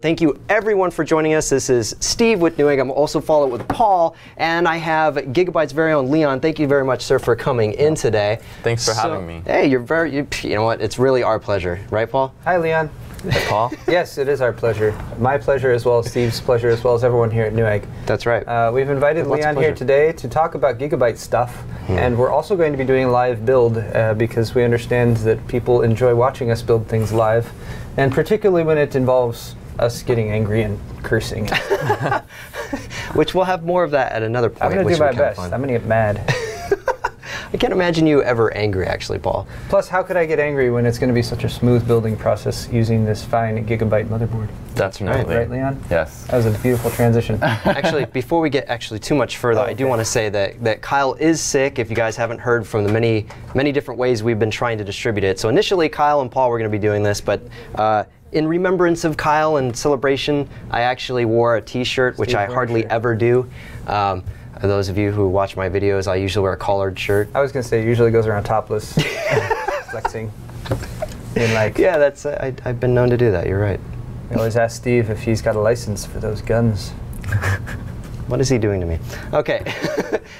Thank you everyone for joining us. This is Steve with Newegg. I'm also followed with Paul, and I have Gigabyte's very own Leon. Thank you very much, sir, for coming in today. Thanks for having me. Hey, you know what? It's really our pleasure, right, Paul? Hi, Leon. Hey, Paul. Yes, it is our pleasure. My pleasure as well as Steve's pleasure as well as everyone here at Newegg. That's right. We've invited Leon here today to talk about Gigabyte stuff, and we're also going to be doing live build because we understand that people enjoy watching us build things live, and particularly when it involves us getting angry and cursing. Which we'll have more of that at another point. I'm going to do my best. I'm going to get mad. I can't imagine you ever angry, actually, Paul. Plus, how could I get angry when it's going to be such a smooth building process using this fine Gigabyte motherboard? That's right, Leon? Yes. That was a beautiful transition. Actually, before we get too much further, I do want to say that Kyle is sick, if you guys haven't heard from the many different ways we've been trying to distribute it. So initially, Kyle and Paul were going to be doing this, but in remembrance of Kyle and celebration, I actually wore a t-shirt, which I hardly ever do. Those of you who watch my videos, I usually wear a collared shirt. I was going to say, it usually goes around topless, flexing. Being like, yeah, that's I've been known to do that, you're right. We always ask Steve if he's got a license for those guns. What is he doing to me? Okay.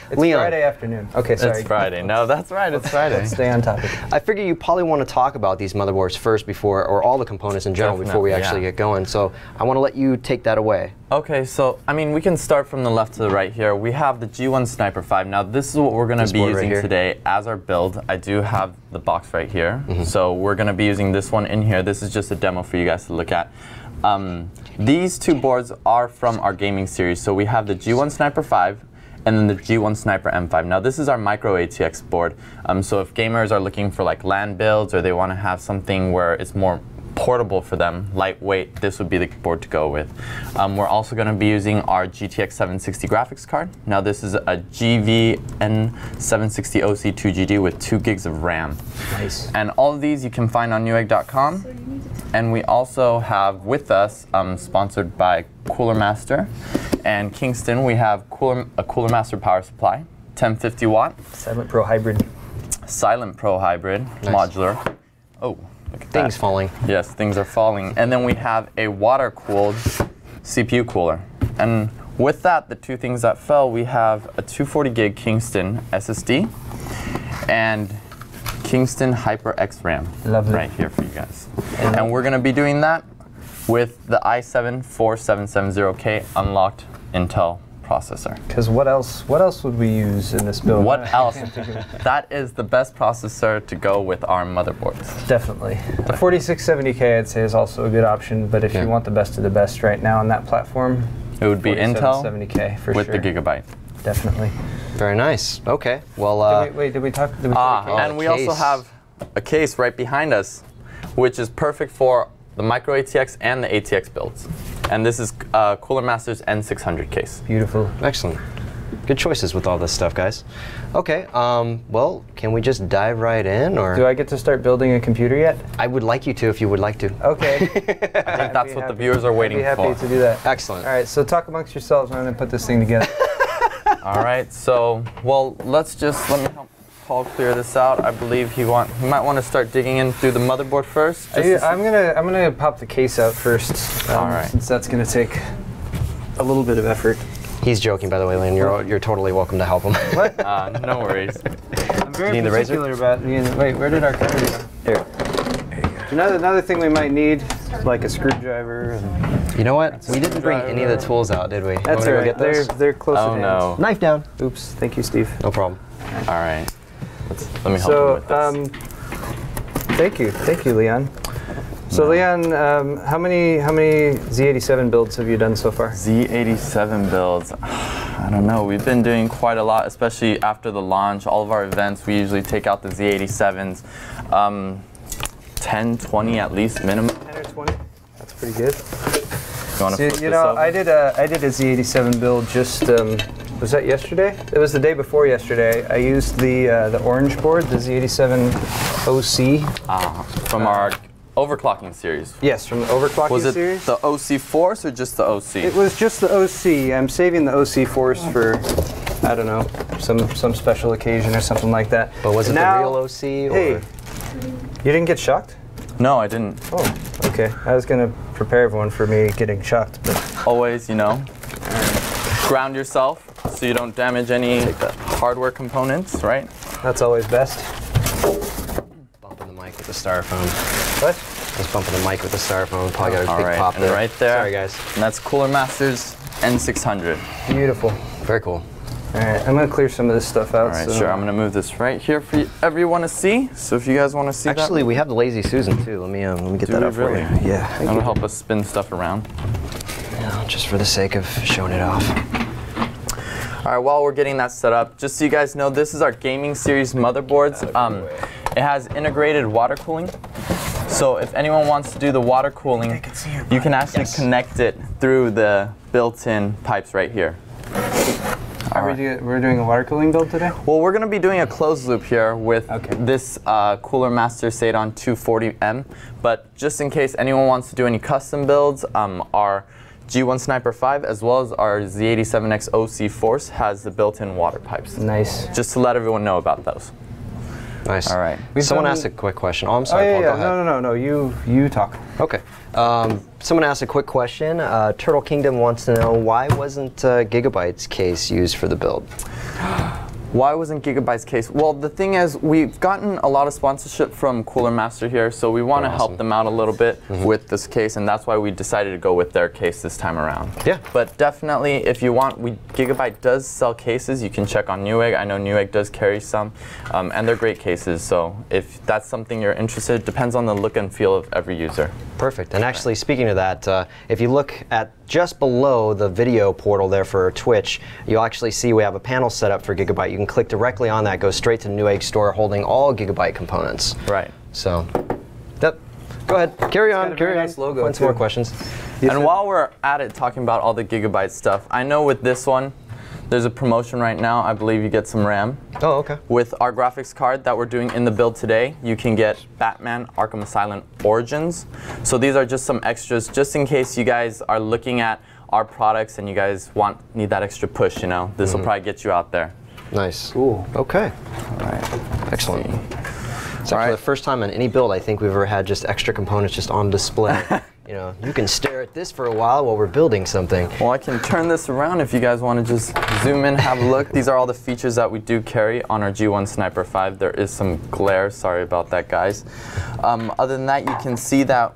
It's Leon. Friday afternoon. Okay, sorry. It's Friday. No, that's right. It's Friday. Let's stay on topic. I figure you probably want to talk about these motherboards first before, or all the components in general, before we actually get going. So I want to let you take that away. Okay, so I mean, we can start from the left to the right here. We have the G1 Sniper 5. Now, this is what we're going to be using today as our build. I do have the box right here. So we're going to be using this one in here. This is just a demo for you guys to look at. These two boards are from our gaming series. So we have the G1 Sniper 5 and then the G1 Sniper M5. Now this is our micro ATX board. So if gamers are looking for like LAN builds or they want to have something where it's more portable for them, lightweight, this would be the board to go with. We're also going to be using our GTX 760 graphics card. Now this is a GVN760 OC2GD with 2 gigs of RAM. Nice. And all of these you can find on Newegg.com. And we also have with us, sponsored by Cooler Master and Kingston, we have a Cooler Master power supply, 1050 watt. Silent Pro Hybrid. Silent Pro Hybrid, modular. Oh, look at that. Things falling. Yes, things are falling. And then we have a water-cooled CPU cooler. And with that, the two things that fell, we have a 240 gig Kingston SSD and Kingston HyperX RAM. Lovely. Right here for you guys. And we're going to be doing that with the i7-4770K unlocked Intel processor. Because what else would we use in this build? What else? That is the best processor to go with our motherboards. Definitely. The 4670K I'd say is also a good option, but if you want the best of the best right now on that platform, it would be Intel 70K for with sure. the Gigabyte. Definitely. Very nice. Okay. Well, did we talk? And we also have a case right behind us, which is perfect for the micro ATX and the ATX builds. And this is Cooler Master's N600 case. Beautiful. Excellent. Good choices with all this stuff, guys. Okay. Well, can we just dive right in, or do I get to start building a computer yet? I would like you to, if you would like to. Okay. I think that's what the viewers are waiting for. I'd be happy to do that. Excellent. All right. So talk amongst yourselves, and I'm going to put this thing together. All right, so, well, let me help Paul clear this out. I believe he might want to start digging in through the motherboard first. I'm gonna pop the case out first, all right, since that's gonna take a little bit of effort. He's joking, by the way, Lynn. You're totally welcome to help him. What? No worries. I'm very particular about. Wait, where did our cover go? Here. Another thing we might need, like a screwdriver. And you know what? We didn't bring any of the tools out, did we? That's all right. They're close at hand. No. Knife down. Oops. Thank you, Steve. No problem. All right. Let me help you with this. Thank you, Leon. So Leon, how many Z87 builds have you done so far? Z87 builds, I don't know. We've been doing quite a lot, especially after the launch. All of our events, we usually take out the Z87s. 10, 20 at least minimum. 10 or 20. That's pretty good. You want to flip this over? I did a Z87 build just. Was that yesterday? It was the day before yesterday. I used the orange board, the Z87 OC. From our overclocking series. Yes, from the overclocking series. Was it the OC Force or just the OC? It was just the OC. I'm saving the OC Force for, I don't know, some special occasion or something like that. But was it the real OC? Or? Hey, you didn't get shocked? No, I didn't. Oh, okay. I was gonna prepare everyone for me getting shocked, but always, you know, ground yourself so you don't damage any hardware components, right? That's always best. Bumping the mic with the styrofoam. What? I was bumping the mic with the styrofoam. Probably got a big right. pop And there. right there. Sorry, guys. And that's Cooler Masters N600. Beautiful. Very cool. All right, I'm gonna clear some of this stuff out. All right, so. sure. I'm gonna move this right here for everyone to see. So if you guys want to see Actually, that, we have the Lazy Susan too. Let me get Do that we up really? for you. Yeah. that'll help us spin stuff around. Yeah, just for the sake of showing it off. All right, while we're getting that set up, just so you guys know, this is our gaming series motherboards. It has integrated water cooling. So if anyone wants to do the water cooling, you can actually connect it through the built-in pipes right here. We're doing a water cooling build today? Well, we're going to be doing a closed loop here with this Cooler Master Sadon 240M. But just in case anyone wants to do any custom builds, our G1 Sniper 5 as well as our Z87X OC Force has the built-in water pipes. Nice. Just to let everyone know about those. Nice. All right. Someone asked a quick question. Oh, I'm sorry, Paul. Go ahead. No. You talk. Okay. Someone asked a quick question. Turtle Kingdom wants to know, why wasn't Gigabyte's case used for the build? Why wasn't Gigabyte's case? Well, the thing is, we've gotten a lot of sponsorship from Cooler Master here, so we want to help them out a little bit with this case, and that's why we decided to go with their case this time around. Yeah. But definitely, if you want, Gigabyte does sell cases. You can check on Newegg. I know Newegg does carry some, and they're great cases. So if that's something you're interested, it depends on the look and feel of every user. Perfect. And actually, speaking of that, if you look at just below the video portal there for Twitch, you'll actually see we have a panel set up for Gigabyte. You can click directly on that, go straight to the Newegg store holding all Gigabyte components. Right. So, yep. Go ahead. Carry on. Carry on. Nice logo. Find some more questions. And while we're at it talking about all the Gigabyte stuff, I know with this one, there's a promotion right now. I believe you get some RAM. Oh, okay. With our graphics card that we're doing in the build today, you can get Batman Arkham Asylum Origins. So these are just some extras, just in case you guys are looking at our products and you guys need that extra push, you know. This will probably get you out there. Nice. Cool. Okay. All right. Excellent. It's actually the first time on any build I think we've ever had just extra components just on display. You know, you can stare at this for a while we're building something. Well, I can turn this around if you guys want to just zoom in, have a look. These are all the features that we do carry on our G1 Sniper 5. There is some glare. Sorry about that, guys. Other than that, you can see that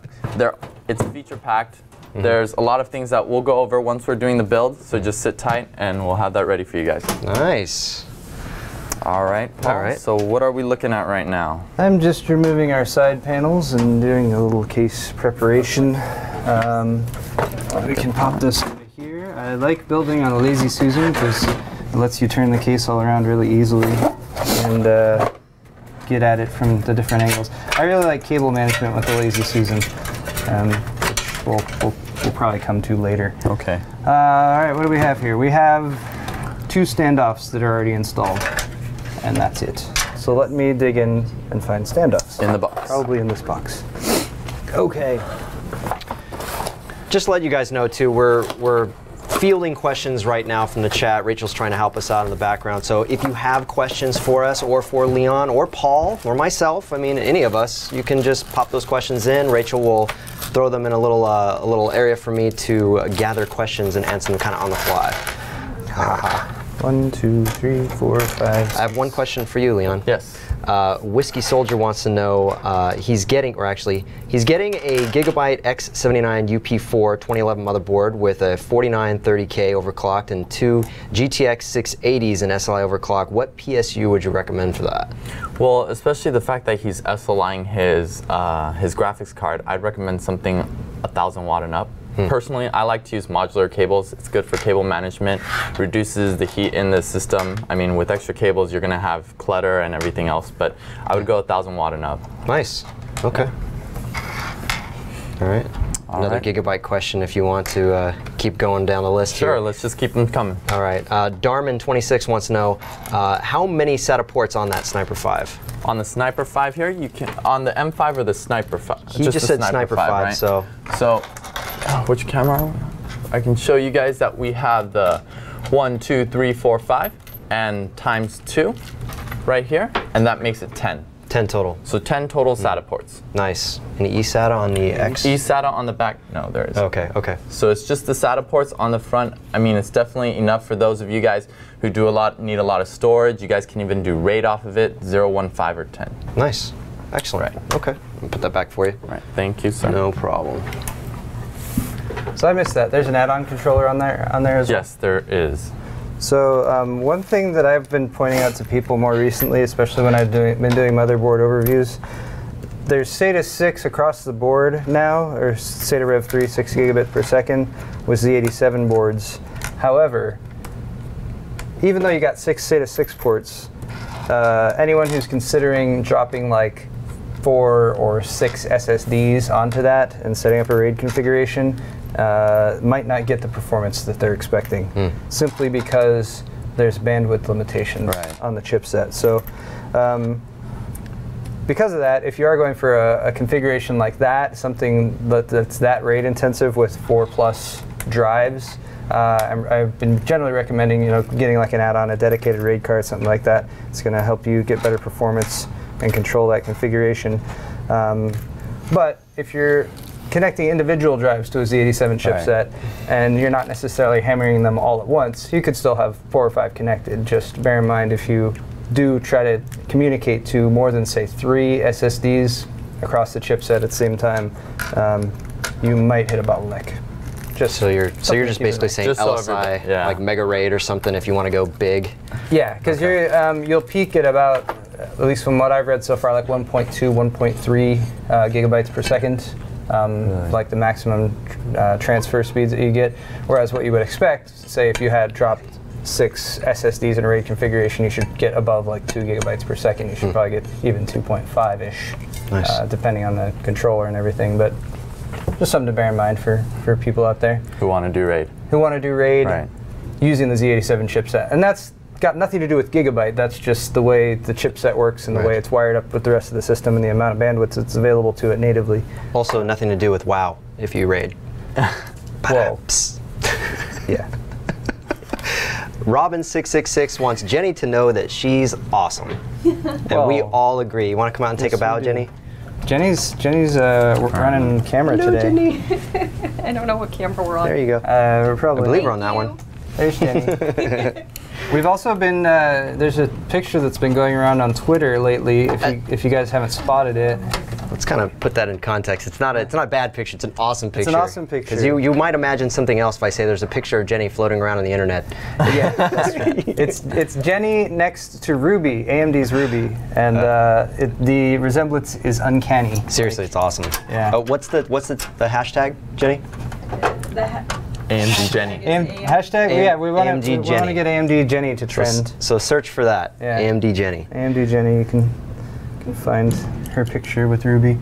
it's feature packed. There's a lot of things that we'll go over once we're doing the build, so just sit tight and we'll have that ready for you guys. Nice. All right, Paul. All right. So what are we looking at right now? I'm just removing our side panels and doing a little case preparation. We can pop this over here. I like building on a Lazy Susan because it lets you turn the case all around really easily and get at it from the different angles. I really like cable management with the Lazy Susan, which we'll probably come to later. Okay. All right, what do we have here? We have 2 standoffs that are already installed. And that's it. So let me dig in and find standoffs. In the box. Probably in this box. Okay. Just to let you guys know too, we're fielding questions right now from the chat. Rachel's trying to help us out in the background. So if you have questions for us or for Leon or Paul or myself, I mean any of us, you can just pop those questions in. Rachel will throw them in a little area for me to gather questions and answer them kind of on the fly. 1, 2, 3, 4, 5. I have one question for you, Leon. Yes. Whiskey Soldier wants to know, he's getting a Gigabyte X79 UP4 2011 motherboard with a 4930K overclocked and 2 GTX 680s in SLI overclock. What PSU would you recommend for that? Well, especially the fact that he's SLIing his graphics card, I'd recommend something 1000 watt and up. Personally, I like to use modular cables. It's good for cable management, reduces the heat in the system. I mean, with extra cables, you're going to have clutter and everything else, but I would go 1000 watt and up. Nice. Okay. All right. Another Gigabyte question if you want to keep going down the list here. Sure, let's just keep them coming. All right. Darman26 wants to know, how many SATA ports on that Sniper 5? On the Sniper 5 here, you can, on the M5 or the Sniper 5? He just said Sniper 5, right? So which camera? I can show you guys that we have the 1, 2, 3, 4, 5, and times 2 right here, and that makes it 10. 10 total. So 10 total SATA ports. Nice. Any eSATA on the X? eSATA on the back? No, there is. Okay, okay. So it's just the SATA ports on the front. I mean, it's definitely enough for those of you guys who need a lot of storage. You guys can even do RAID off of it, 0, 1, 5, or 10. Nice. Excellent. Right. Okay. I'll put that back for you. Right. Thank you, sir. No problem. So I missed that. There's an add-on controller on there as well? Yes, there is. So one thing that I've been pointing out to people more recently, especially when I've been doing motherboard overviews, there's SATA 6 across the board now, or SATA Rev 3, 6 gigabit per second with Z87 boards. However, even though you got 6 SATA 6 ports, anyone who's considering dropping like 4 or 6 SSDs onto that and setting up a RAID configuration might not get the performance that they're expecting, simply because there's bandwidth limitations on the chipset. So because of that, if you are going for a configuration like that, something that's that RAID intensive with 4+ drives, I've been generally recommending getting like an add-on, a dedicated RAID card, something like that. It's going to help you get better performance and control that configuration. But if you're connecting individual drives to a Z87 chipset and you're not necessarily hammering them all at once, you could still have 4 or 5 connected. Just bear in mind, if you do try to communicate to more than, say, 3 SSDs across the chipset at the same time, you might hit a bottleneck. So you're just basically saying just LSI, like Mega RAID or something, if you want to go big. Yeah, because you'll peak at about, at least from what I've read so far, like 1.2, 1.3 gigabytes per second, like the maximum transfer speeds that you get. Whereas what you would expect, say if you had dropped 6 SSDs in a RAID configuration, you should get above like 2 gigabytes per second. You should probably get even 2.5-ish, depending on the controller and everything. But just something to bear in mind for people out there who want to do RAID. Using the Z87 chipset. And that's got nothing to do with Gigabyte. That's just the way the chipset works and the way it's wired up with the rest of the system and the amount of bandwidth that's available to it natively. Also nothing to do with WoW if you RAID. Whoa. Yeah. Robin666 wants Jenny to know that she's awesome. And we all agree. You want to come out and take a bow, Jenny? Jenny's running camera today. Jenny. I don't know what camera we're on. There you go. We're probably. I believe we're on that one. There's Jenny. We've also been. There's a picture that's been going around on Twitter lately. If you guys haven't spotted it. Let's kind of put that in context. It's not a bad picture. It's an awesome picture. It's an awesome picture. Because you might imagine something else if I say there's a picture of Jenny floating around on the internet. Yeah, that's right. It's Jenny next to Ruby, AMD's Ruby, and the resemblance is uncanny. Seriously, it's awesome. Yeah. Oh, what's the hashtag, Jenny? AMD Jenny. Hashtag? Yeah, we want to get AMD Jenny to trend. So search for that. Yeah. AMD Jenny. AMD Jenny. You can find her picture with Ruby.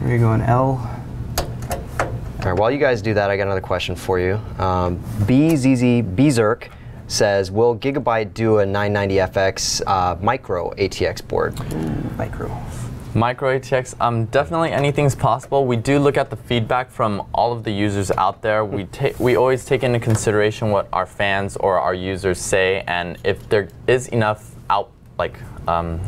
Here we go on L. All right, while you guys do that, I got another question for you. BZZ says, will Gigabyte do a 990FX micro ATX board? Micro ATX, definitely anything's possible. We do look at the feedback from all of the users out there. We always take into consideration what our fans or our users say, and if there is enough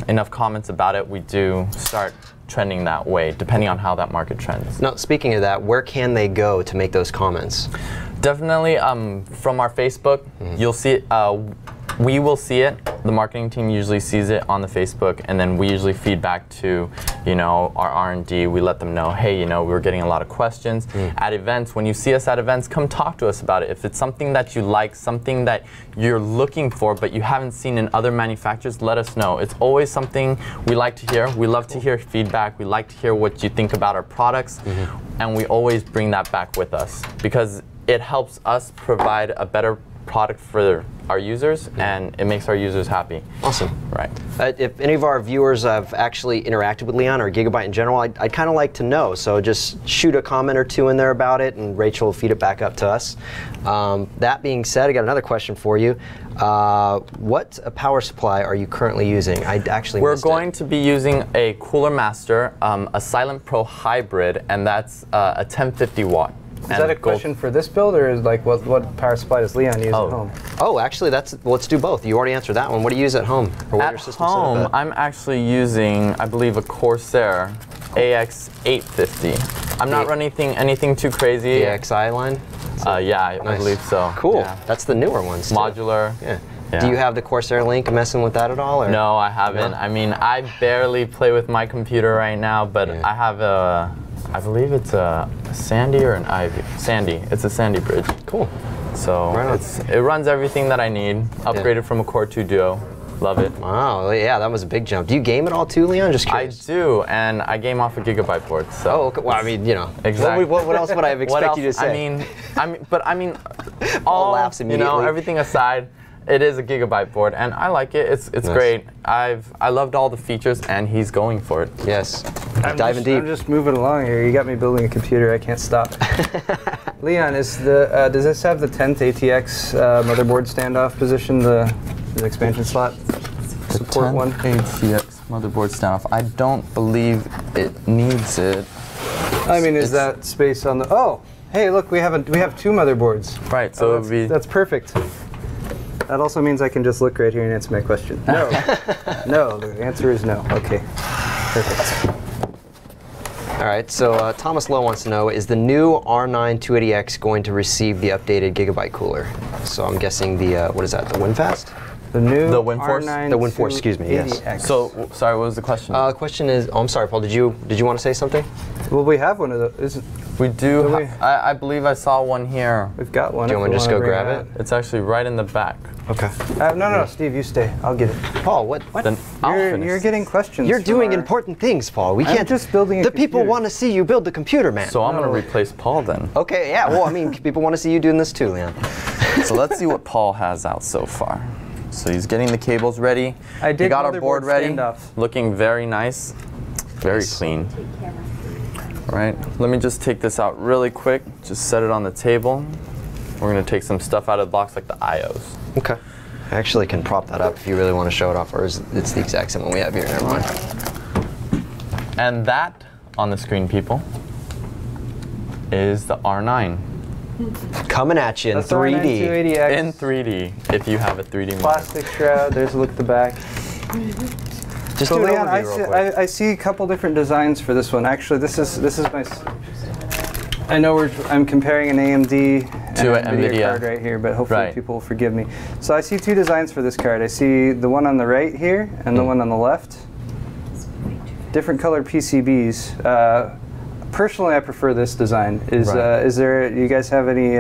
enough comments about it, we do start trending that way, depending on how that market trends. Now, speaking of that, where can they go to make those comments? Definitely from our Facebook. You'll see it. We will see it. The marketing team usually sees it on the Facebook, and then we usually feed back to, our R&D. We let them know, hey, we're getting a lot of questions at events. When you see us at events, come talk to us about it. If it's something that you like, something that you're looking for, but you haven't seen in other manufacturers, let us know. It's always something we like to hear. We love to hear feedback. We like to hear what you think about our products, and we always bring that back with us because it helps us provide a better product for our users, and it makes our users happy. Awesome. Right. If any of our viewers have actually interacted with Leon or Gigabyte in general, I'd kind of like to know. So just shoot a comment or two in there about it, and Rachel will feed it back up to us. That being said, I got another question for you. What power supply are you currently using? We're going to be using a Cooler Master, a Silent Pro hybrid, and that's a 1050 watt. Is that a question for this build, or is like what power supply does Leon use at home? Oh, actually, let's do both. You already answered that one. What do you use at home? Or what at your system home, set up at? I'm actually using, I believe, a Corsair AX850. I'm not running anything too crazy. The XI line? Yeah, I believe so. Cool. Yeah. That's the newer ones. Modular. Yeah. Yeah. Do you have the Corsair Link messing with that at all? Or? No, I haven't. No? I mean, I barely play with my computer right now, but I have I believe it's a Sandy or an Ivy. Sandy. It's a Sandy bridge. Cool. So it runs everything that I need. Upgraded from a Core 2 Duo. Love it. Wow, yeah, that was a big jump. Do you game at all too, Leon? Just curious. I do, and I game off a Gigabyte board. So. Oh, okay. Well, I mean, you know. Exactly. What else would I have expected you to say? I mean, all laughs immediately. You know, everything aside, it is a Gigabyte board, and I like it. It's nice. Great. I loved all the features, and he's going for it. Yes. Diving deep. I'm just moving along here. You got me building a computer. I can't stop. Leon, does this have the 10th ATX motherboard standoff position? The expansion slot support one? ATX motherboard standoff. I don't believe it needs it. I mean, is that space on the? Oh, hey, look, we have two motherboards. Right. So that's perfect. That also means I can just look right here and answer my question. No. No, the answer is no. Okay. Perfect. All right, so Thomas Lowe wants to know, is the new R9 280X going to receive the updated Gigabyte cooler? So I'm guessing the, what is that, the WinFast? The new WinForce? R9 The WinForce, excuse me, yes. So, sorry, what was the question? The question is, oh, I'm sorry, Paul, did you want to say something? Well, we have one of those. We do. I believe I saw one here. We've got one. Do you want to just go grab it? It's actually right in the back. Okay. No, Steve, you stay. I'll get it. Paul, what? Then You're getting questions. You're doing important things, Paul. We can't just building the people want to see you build the computer, man. So I'm going to replace Paul then. Okay, yeah. Well, I mean, people want to see you doing this too, Leon. So let's see what Paul has out so far. So he's getting the cables ready. I did. We got our board ready. Standoffs. Looking very nice, very clean. All right, let me just take this out really quick. Just set it on the table. We're going to take some stuff out of the box like the IOs. Okay. I actually can prop that up if you really want to show it off, or it's the exact same one we have here. Never mind. And that on the screen, people, is the R9. Coming at you in That's 3D. R9 280X. In 3D, if you have a 3D monitor. Plastic shroud. There's a look at the back. Just So do an Leon, overview real quick. I see a couple different designs for this one. Actually, this is my. I know I'm comparing an AMD to and an NVIDIA card right here, but hopefully people will forgive me. So I see two designs for this card. I see the one on the right here and the one on the left. Different colored PCBs. Personally, I prefer this design. Is there? You guys have any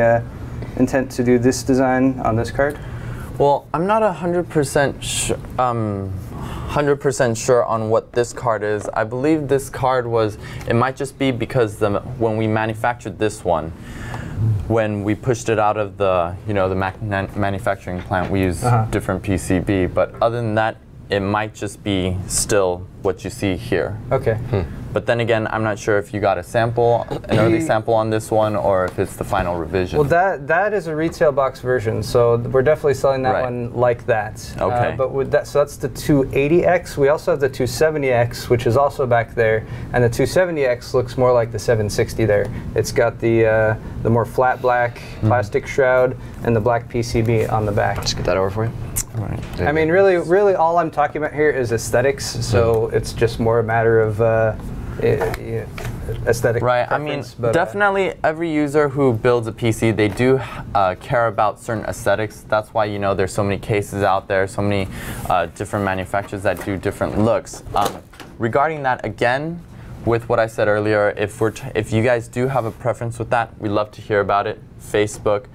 intent to do this design on this card? Well, I'm not 100% sure on what this card is. I believe this card was, it might just be because when we manufactured this one, when we pushed it out of the, the manufacturing plant, we used different PCB. But other than that, it might just be still what you see here. Okay. But then again, I'm not sure if you got an early sample on this one, or if it's the final revision. Well, that is a retail box version, so we're definitely selling that one like that. Okay. But with that, so that's the 280X. We also have the 270X, which is also back there, and the 270X looks more like the 760 there. It's got the more flat black plastic shroud and the black PCB on the back. Just get that over for you. All right. I mean, really, all I'm talking about here is aesthetics. So it's just more a matter of aesthetic. Right. I mean, definitely every user who builds a PC, they do care about certain aesthetics. That's why there's so many cases out there, so many different manufacturers that do different looks. Regarding that, again, with what I said earlier, if you guys do have a preference with that, we'd love to hear about it. Facebook,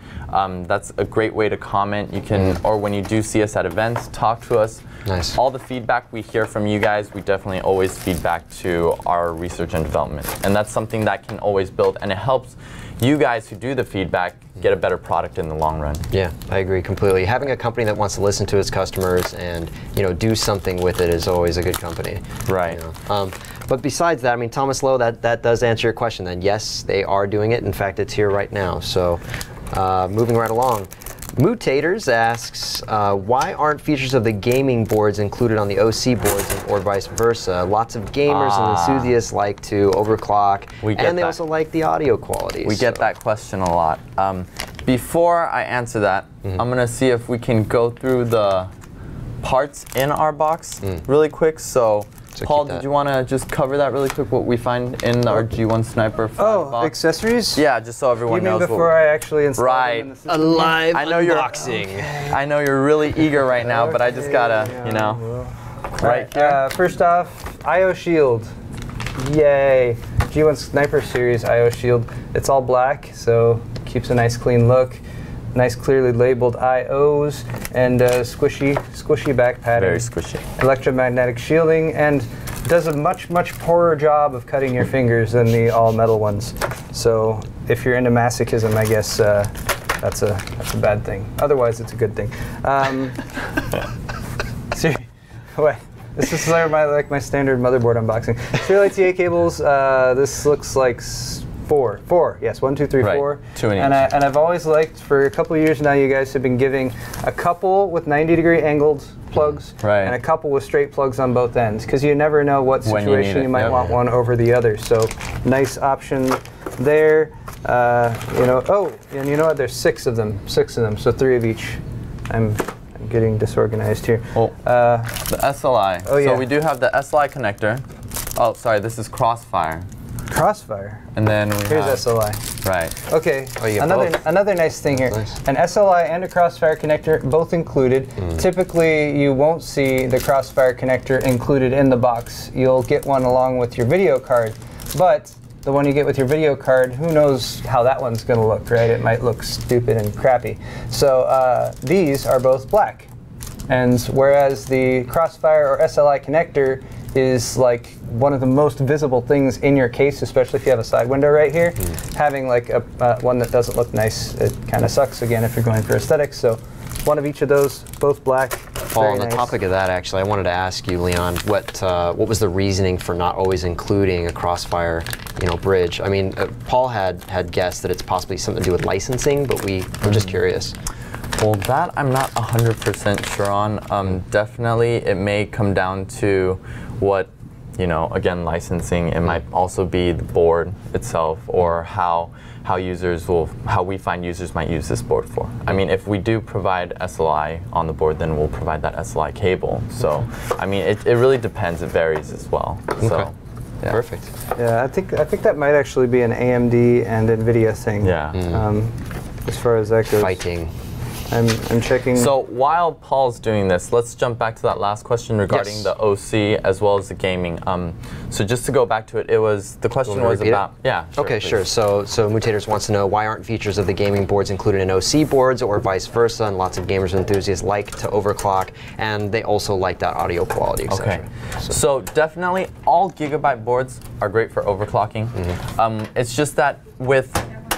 that's a great way to comment. You can, or when you do see us at events, talk to us. Nice. All the feedback we hear from you guys, we definitely always feed back to our research and development. And that's something that can always build, and it helps you guys who do the feedback get a better product in the long run. Yeah, I agree completely. Having a company that wants to listen to its customers and do something with it is always a good company. Right. But besides that, I mean, Thomas Lowe, that does answer your question then. Yes, they are doing it. In fact, it's here right now. So moving right along. Mutators asks, why aren't features of the gaming boards included on the OC boards or vice versa? Lots of gamers and enthusiasts like to overclock, and they also like the audio quality. We get that question a lot. Before I answer that, I'm going to see if we can go through the parts in our box really quick. So Paul, did you want to just cover that really quick, what we find in our G1 Sniper 5 box? Accessories? Yeah, just so everyone knows. You mean before I actually install them in the system? A live unboxing. I know you're really eager right now, but I just gotta, you know, right here. First off, IO Shield. Yay. G1 Sniper Series IO Shield. It's all black, so keeps a nice clean look. Nice clearly labeled IOs and squishy back padding. Very squishy. Electromagnetic shielding, and does a much poorer job of cutting your fingers than the all metal ones. So if you're into masochism, I guess that's a bad thing. Otherwise, it's a good thing. Wait. This is like my standard motherboard unboxing. Serial TA cables. This looks like four. Yes, 1, 2, 3, 4. 2 in each. And I've always liked, for a couple of years now, you guys have been giving a couple with 90-degree angled plugs and a couple with straight plugs on both ends, because you never know what situation you might want one over the other. So nice option there. You know. Oh, and you know what? There's 6 of them. So 3 of each. I'm getting disorganized here. Oh, the SLI. Oh, yeah. So we do have the SLI connector. Oh, sorry, this is Crossfire. Crossfire. And then we Here's have SLI. Right. Okay. Another nice thing here. Nice. An SLI and a Crossfire connector, both included. Typically, you won't see the Crossfire connector included in the box. You'll get one along with your video card, but the one you get with your video card, who knows how that one's going to look, right? It might look stupid and crappy. So these are both black. And whereas the Crossfire or SLI connector is like one of the most visible things in your case, especially if you have a side window right here, having like a one that doesn't look nice, it kind of sucks again if you're going for aesthetics. So one of each of those, both black. Paul, on the topic of that, actually, I wanted to ask you, Leon, what was the reasoning for not always including a Crossfire, bridge? I mean, Paul had guessed that it's possibly something to do with licensing, but I'm just curious. Well, that I'm not 100% sure on. Definitely, it may come down to what, again, licensing. It might also be the board itself, or how we find users might use this board for. I mean, if we do provide SLI on the board, then we'll provide that SLI cable. So, I mean, it really depends. It varies as well. Okay. So, yeah. Perfect. Yeah, I think that might actually be an AMD and NVIDIA thing. Yeah. As far as that goes. Fighting. I'm checking. So while Paul's doing this, let's jump back to that last question regarding the OC as well as the gaming. So just to go back to it, the question was about, yeah. Sure, okay, please. sure. So Mutators wants to know, why aren't features of the gaming boards included in OC boards or vice versa? And lots of gamers and enthusiasts like to overclock, and they also like that audio quality, etc. Okay. So definitely all Gigabyte boards are great for overclocking. It's just that with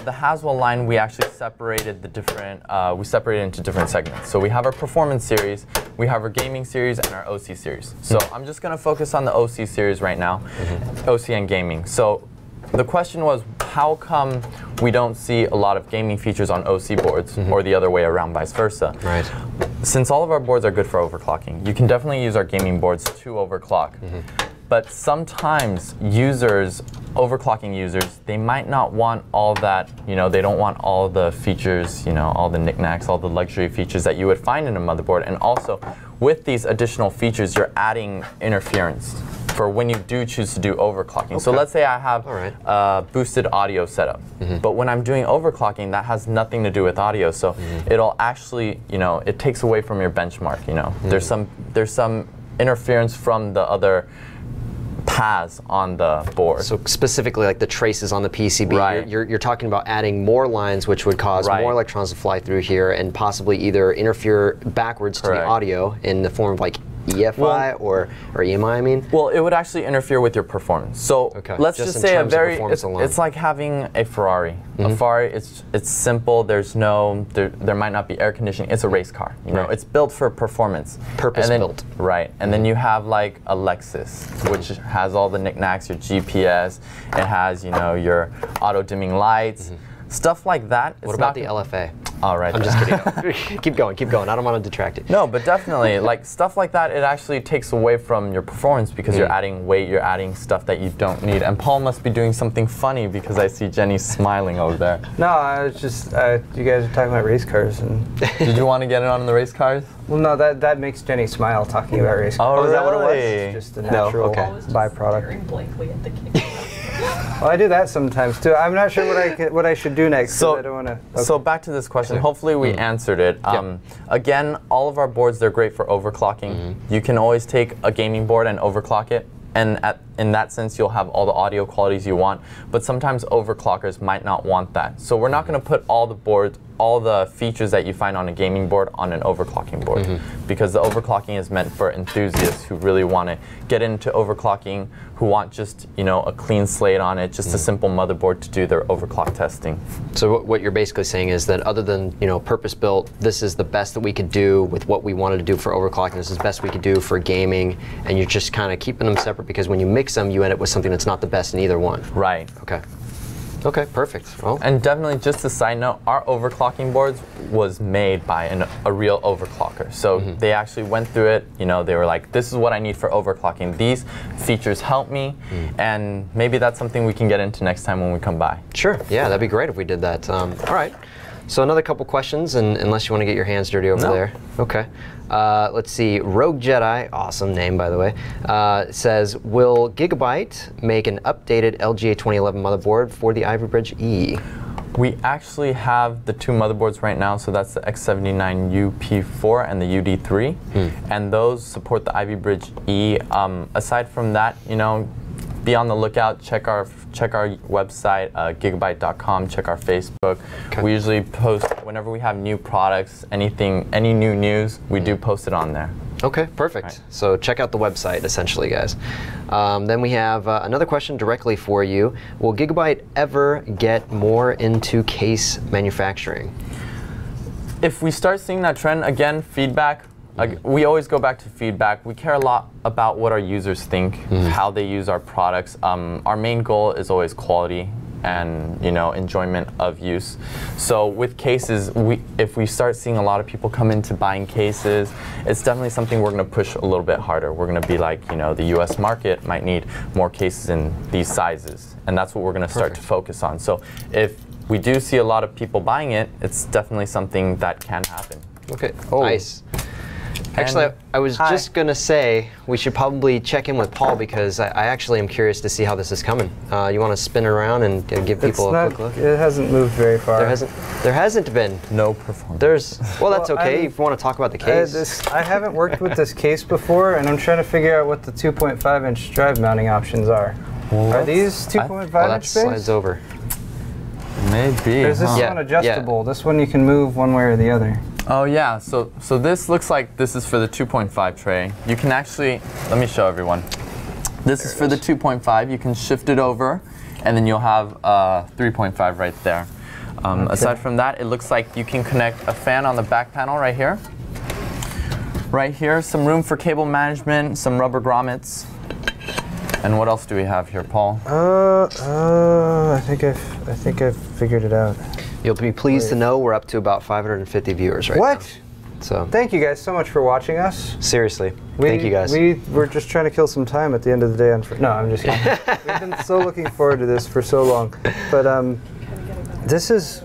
the Haswell line, we actually separated into different segments. So we have our performance series, we have our gaming series, and our OC series. So I'm just going to focus on the OC series right now, OC and gaming. So the question was, how come we don't see a lot of gaming features on OC boards, or the other way around, vice versa? Right. Since all of our boards are good for overclocking, you can definitely use our gaming boards to overclock. But sometimes overclocking users, they might not want all that, they don't want all the features, all the knickknacks, all the luxury features that you would find in a motherboard. And also, with these additional features, you're adding interference for when you do choose to do overclocking. Okay. So let's say I have boosted audio setup, but when I'm doing overclocking, that has nothing to do with audio. So it'll actually, it takes away from your benchmark. There's some interference from the other paths on the board. So specifically like the traces on the PCB, right. you're talking about adding more lines, which would cause more electrons to fly through here and possibly either interfere backwards to the audio in the form of like EFI or EMI, I mean? Well, it would actually interfere with your performance. So let's just say it's like having a Ferrari. A Ferrari, it's simple. There's there might not be air conditioning. It's a race car. It's built for performance. Purpose-built. Right. And then you have like a Lexus, which has all the knickknacks, your GPS. It has, your auto dimming lights. Stuff like that. What about the LFA? Oh, right. I'm just kidding. Keep going, keep going. I don't want to detract it. No, but definitely, like stuff like that, it actually takes away from your performance because you're adding weight, you're adding stuff that you don't need. And Paul must be doing something funny because I see Jenny smiling over there. No, I was just, you guys are talking about race cars. And Did you want to get it on the race cars? well, no, that makes Jenny smile talking about race cars. Oh, is that what it was? really? It's just a natural byproduct. Staring blankly at the camera. Well, I do that sometimes too. I'm not sure what I should do next. So, I don't want to. So back to this question. Hopefully we answered it. Again, all of our boards, they're great for overclocking. You can always take a gaming board and overclock it. And in that sense, you'll have all the audio qualities you want. But sometimes overclockers might not want that. So we're not going to put all the features that you find on a gaming board on an overclocking board. Because the overclocking is meant for enthusiasts who really want to get into overclocking, who want just, you know, a clean slate on it, just a simple motherboard to do their overclock testing. So what you're basically saying is that other than, you know, purpose-built, this is the best that we could do with what we wanted to do for overclocking. This is the best we could do for gaming, and you're just kind of keeping them separate because when you mix them, you end up with something that's not the best in either one. Right. Okay. Okay, perfect. Well, And definitely, just a side note, our overclocking boards was made by a real overclocker. So they actually went through it, you know, they were like, this is what I need for overclocking. These features help me, and maybe that's something we can get into next time when we come by. sure. Yeah, that'd be great if we did that. All right. So another couple questions, and unless you want to get your hands dirty over there. Okay. Let's see. Rogue Jedi, awesome name by the way, says, will Gigabyte make an updated LGA 2011 motherboard for the Ivy Bridge E? We actually have the two motherboards right now, so that's the X79 UP4 and the UD3, and those support the Ivy Bridge E. Aside from that, you know, be on the lookout. Check our website, gigabyte.com. Check our Facebook. We usually post whenever we have new products, any new news. We do post it on there. Okay, perfect. Right. So check out the website, essentially, guys. Then we have another question directly for you. Will Gigabyte ever get more into case manufacturing? If we start seeing that trend, again, feedback. We always go back to feedback. We care a lot about what our users think, how they use our products. Our main goal is always quality and, you know, enjoyment of use. So with cases, if we start seeing a lot of people come into buying cases, it's definitely something we're going to push a little bit harder. We're going to be like, you know, the US market might need more cases in these sizes, and that's what we're going to start to focus on. So if we do see a lot of people buying it, it's definitely something that can happen. Okay, nice. Actually, I was just going to say we should probably check in with Paul because I actually am curious to see how this is coming. You want to spin it around and give people a quick look? It hasn't moved very far. There hasn't been. No performance. Well, that's okay if you want to talk about the case. I haven't worked with this case before, and I'm trying to figure out what the 2.5-inch drive mounting options are. Are these 2.5-inch that bays? slides over. Maybe. There's this one adjustable. Yeah. This one you can move one way or the other. Oh yeah, so this looks like this is for the 2.5 tray. You can actually, let me show everyone. This is for the 2.5. You can shift it over, and then you'll have 3.5 right there. Aside from that, it looks like you can connect a fan on the back panel right here. Right here, some room for cable management, some rubber grommets. And what else do we have here, Paul? I think I've figured it out. You'll be pleased to know we're up to about 550 viewers right now. What? So thank you guys so much for watching us. Seriously, thank you guys. We're just trying to kill some time at the end of the day. No, I'm just kidding. We've been so looking forward to this for so long, but this is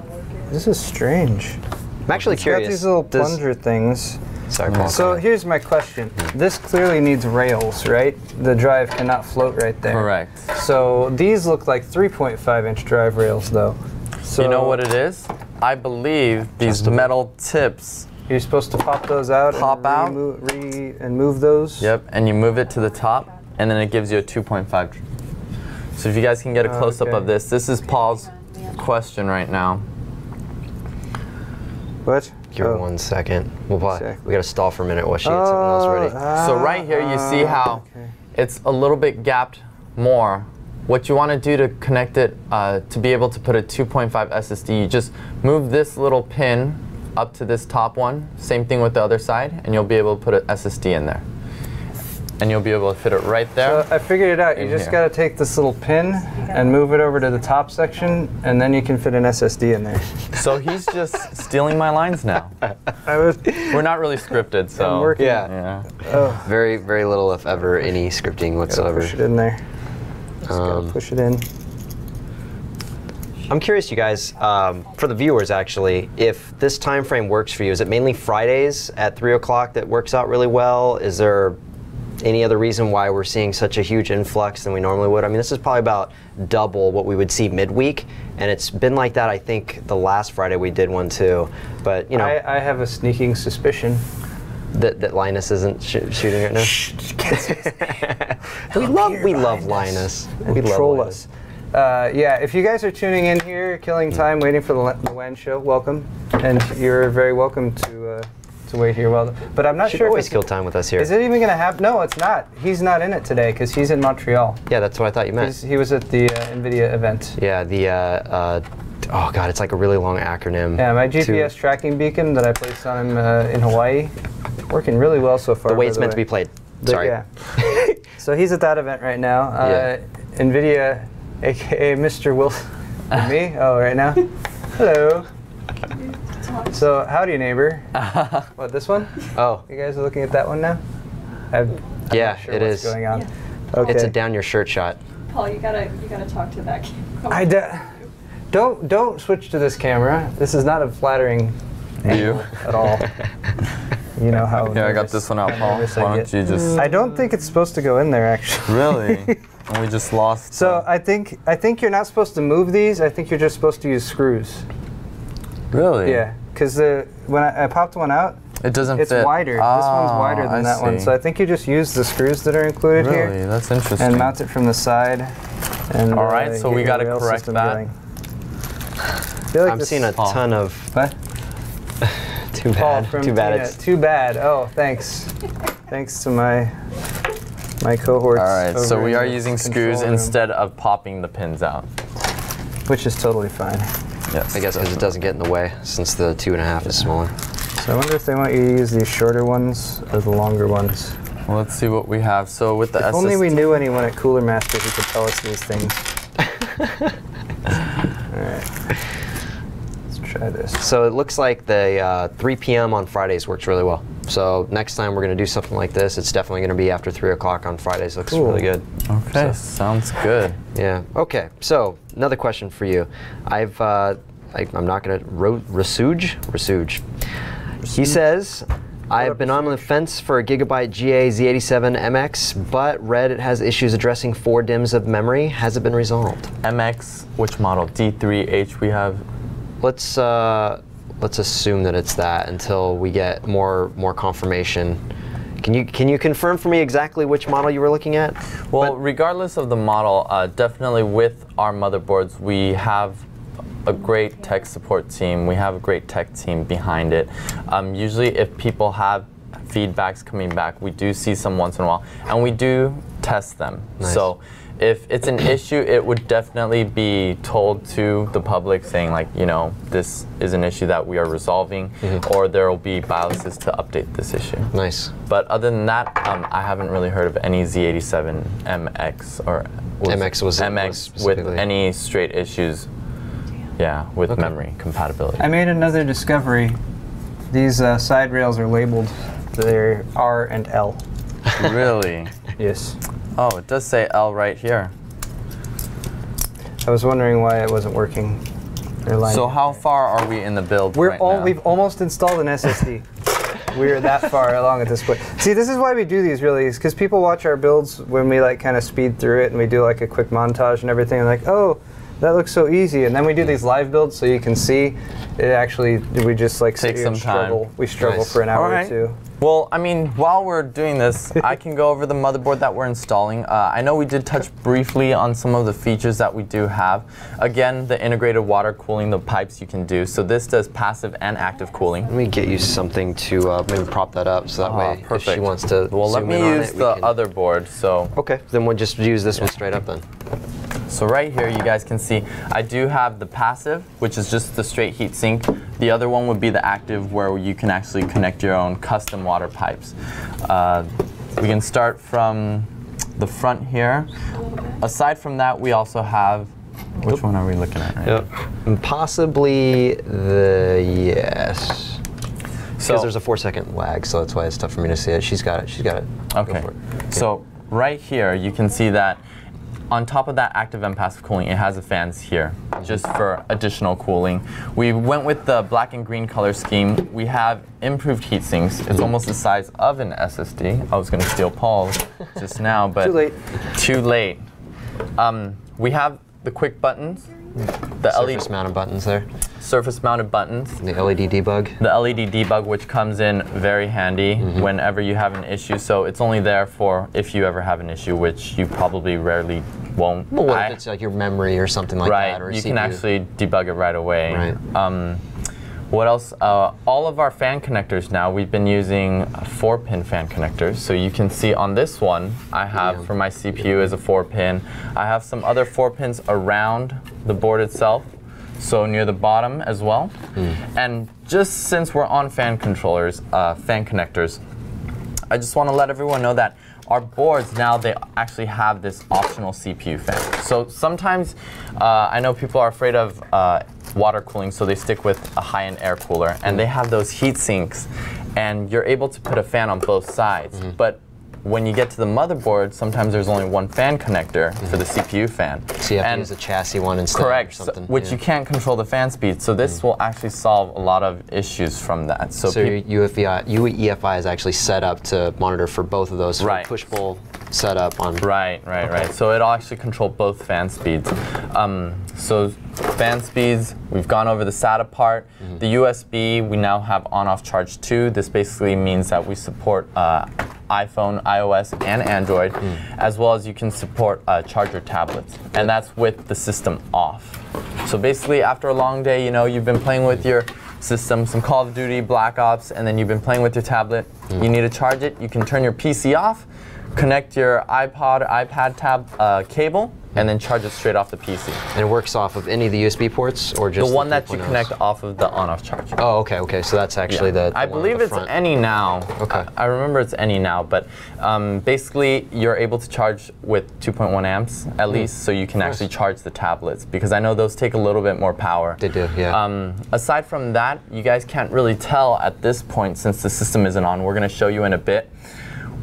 strange. I'm actually curious. Got these little plunger things. Sorry, Paul. So here's my question. This clearly needs rails, right? The drive cannot float right there. Correct. So these look like 3.5-inch drive rails, though. So you know what it is? I believe these metal tips. You're supposed to pop those out. And move those. Yep, and you move it to the top, and then it gives you a 2.5. So if you guys can get a close-up of this. This is Paul's question right now. What? Give her 1 second. We got to stall for a minute while she gets something else ready. So right here, you see how it's a little bit gapped more. What you want to do to connect it to be able to put a 2.5 SSD, you just move this little pin up to this top one. Same thing with the other side, and you'll be able to put an SSD in there. and you'll be able to fit it right there. So I figured it out. You just got to take this little pin and move it over to the top section, and then you can fit an SSD in there. So he's just stealing my lines now. We're not really scripted, so. Yeah. Oh. Very, very little, if ever, any scripting whatsoever. Push it in there. Just gotta push it in. I'm curious, you guys, for the viewers actually, if this time frame works for you. Is it mainly Fridays at 3 o'clock that works out really well? Is there any other reason why we're seeing such a huge influx than we normally would? I mean, this is probably about double what we would see midweek, and it's been like that, I think, the last Friday we did one too. But, you know. I have a sneaking suspicion. That Linus isn't shooting right now? Shh, we love Linus. We troll love us. Yeah, if you guys are tuning in here, killing time, waiting for the WAN show, welcome. And you're very welcome to wait here. Well, but I'm not sure. Always kill time with us here. Is it even going to happen? No, it's not. He's not in it today because he's in Montreal. Yeah, that's what I thought you meant. He was at the NVIDIA event. Yeah, the, oh God, it's like a really long acronym. Yeah, my GPS tracking beacon that I placed on him in Hawaii, working really well so far. The way it's meant to be played. Sorry. Yeah. So he's at that event right now. NVIDIA, aka Mr. Wilson. Me? Oh, right now? Hello. So, howdy, neighbor. What, this one? Oh. You guys are looking at that one now? I'm yeah, not sure it what's is. going on. Yeah. Okay. It's a down your shirt shot. Paul, you gotta talk to that camera. Don't switch to this camera. This is not a flattering view at all. You know how. Here, I got this one out, Paul. Why don't you just? I don't think it's supposed to go in there, actually. Really? And we just lost. So I think you're not supposed to move these. I think you're just supposed to use screws. Really? Yeah, because when I popped one out, it doesn't it's fit. wider. This one's wider than that one. So I think you just use the screws that are included here. Really? That's interesting. And mount it from the side. And all right, so we got to correct that. Like I'm seeing a ton of. What? Too bad. Too bad. It's too bad. Oh, thanks. Thanks to my cohorts. All right, so we are using screws instead of popping the pins out, which is totally fine. Yes. I guess because it doesn't get in the way since the 2.5 is smaller. So I wonder if they want you to use these shorter ones or the longer ones. Well, let's see what we have. So with the if only we knew anyone at Cooler Master who could tell us these things. All right. Try this. So it looks like the 3 p.m. on Fridays works really well. So next time we're going to do something like this, it's definitely going to be after 3 o'clock on Fridays. Looks really good. Okay, sounds good. Yeah. Okay. So another question for you. I'm not going to Rasuj. He says, I've been on the fence for a Gigabyte GA Z87 MX, but read it has issues addressing 4 DIMMs of memory. Has it been resolved? MX, which model? D3H we have. Let's assume that it's that until we get more confirmation. Can you confirm for me exactly which model you were looking at? Well, regardless of the model, definitely with our motherboards, we have a great tech support team. We have a great tech team behind it. Usually, if people have feedbacks coming back, we do see some once in a while, and we do test them. Nice. So if it's an issue, it would definitely be told to the public saying, like, you know, this is an issue that we are resolving, or there will be BIOSes to update this issue. Nice. But other than that, I haven't really heard of any Z87 MX or MX with any straight issues. Yeah, with memory compatibility. I made another discovery. These side rails are labeled. They're R and L. Really? Yes. Oh, it does say L right here. I was wondering why it wasn't working. So how far are we in the build right now? We've almost installed an SSD. We're that far along at this point. See, this is why we do these really, is because people watch our builds when we like kind of speed through it and we do like a quick montage and everything, and like, oh, that looks so easy. And then we do these live builds so you can see it actually, we just like take some time. We struggle for an hour or two. Well, I mean, while we're doing this, I can go over the motherboard that we're installing. I know we did touch briefly on some of the features that we do have. Again, the integrated water cooling, the pipes you can do. So this does passive and active cooling. Let me get you something to maybe prop that up so that way if she wants to well, let me use the other board. So okay, then we'll just use this one straight up then. So right here, you guys can see, I do have the passive, which is just the straight heat sink. The other one would be the active, where you can actually connect your own custom water pipes. We can start from the front here. Aside from that, we also have, which one are we looking at right now? Possibly the, yes. Because there's a 4-second lag, so that's why it's tough for me to see it. She's got it, she's got it. Okay. Go for it. Yeah. So right here, you can see that on top of that active and passive cooling, it has the fans here, just for additional cooling. We went with the black and green color scheme. We have improved heat sinks. It's almost the size of an SSD. I was going to steal Paul's just now, but too late. Too late. We have the quick buttons, the surface mounted buttons there. Surface mounted buttons. The LED debug. The LED debug, which comes in very handy whenever you have an issue. So it's only there for if you ever have an issue, which you probably rarely won't. Well, what if it's like your memory or something like that? Or you CPU? Can actually debug it right away. Right. What else? All of our fan connectors now, we've been using 4-pin fan connectors. So you can see on this one, I have for my CPU is a 4-pin. I have some other 4-pins around the board itself, so near the bottom as well. And just since we're on fan controllers, fan connectors, I just want to let everyone know that our boards now, they actually have this optional CPU fan. So sometimes I know people are afraid of water cooling, so they stick with a high-end air cooler, and they have those heat sinks, and you're able to put a fan on both sides. But when you get to the motherboard, sometimes there's only one fan connector for the CPU fan. So you have to use a chassis one instead. Correct, or something. Which you can't control the fan speed. So this will actually solve a lot of issues from that. So UEFI is actually set up to monitor for both of those. Right. Push-pull setup on. Right. So it'll actually control both fan speeds. So fan speeds, we've gone over the SATA part. The USB, we now have on-off charge 2. This basically means that we support iPhone, iOS, and Android, as well as you can support charger tablets, and that's with the system off. So basically, after a long day, you know, you've been playing with your system, some Call of Duty, Black Ops, and then you've been playing with your tablet. You need to charge it. You can turn your PC off, connect your iPod or iPad tab cable, and then charge it straight off the PC. And it works off of any of the USB ports, or just the one that you connect off of the on-off charge. Oh, okay. So that's actually the I believe it's any now. Okay. I remember it's any now, but basically you're able to charge with 2.1 amps at least, so you can actually charge the tablets, because I know those take a little bit more power. They do, yeah. Aside from that, you guys can't really tell at this point since the system isn't on. We're going to show you in a bit.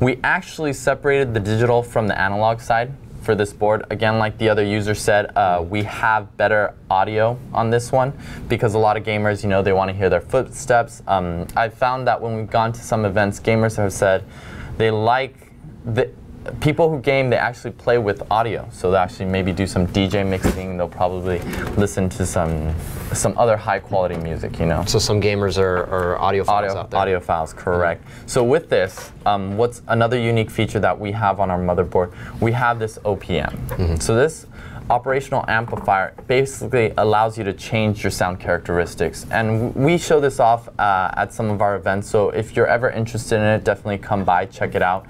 We actually separated the digital from the analog side for this board. Again, like the other user said, we have better audio on this one because a lot of gamers, you know, they want to hear their footsteps. I've found that when we've gone to some events, gamers have said they like the people who game, they actually play with audio. So they actually maybe do some DJ mixing. They'll probably listen to some other high quality music, you know. So some gamers are audiophiles out there. Audiophiles, correct. So with this, what's another unique feature that we have on our motherboard? We have this OPM. So this operational amplifier basically allows you to change your sound characteristics, and we show this off at some of our events, so if you're ever interested in it, definitely come by, check it out.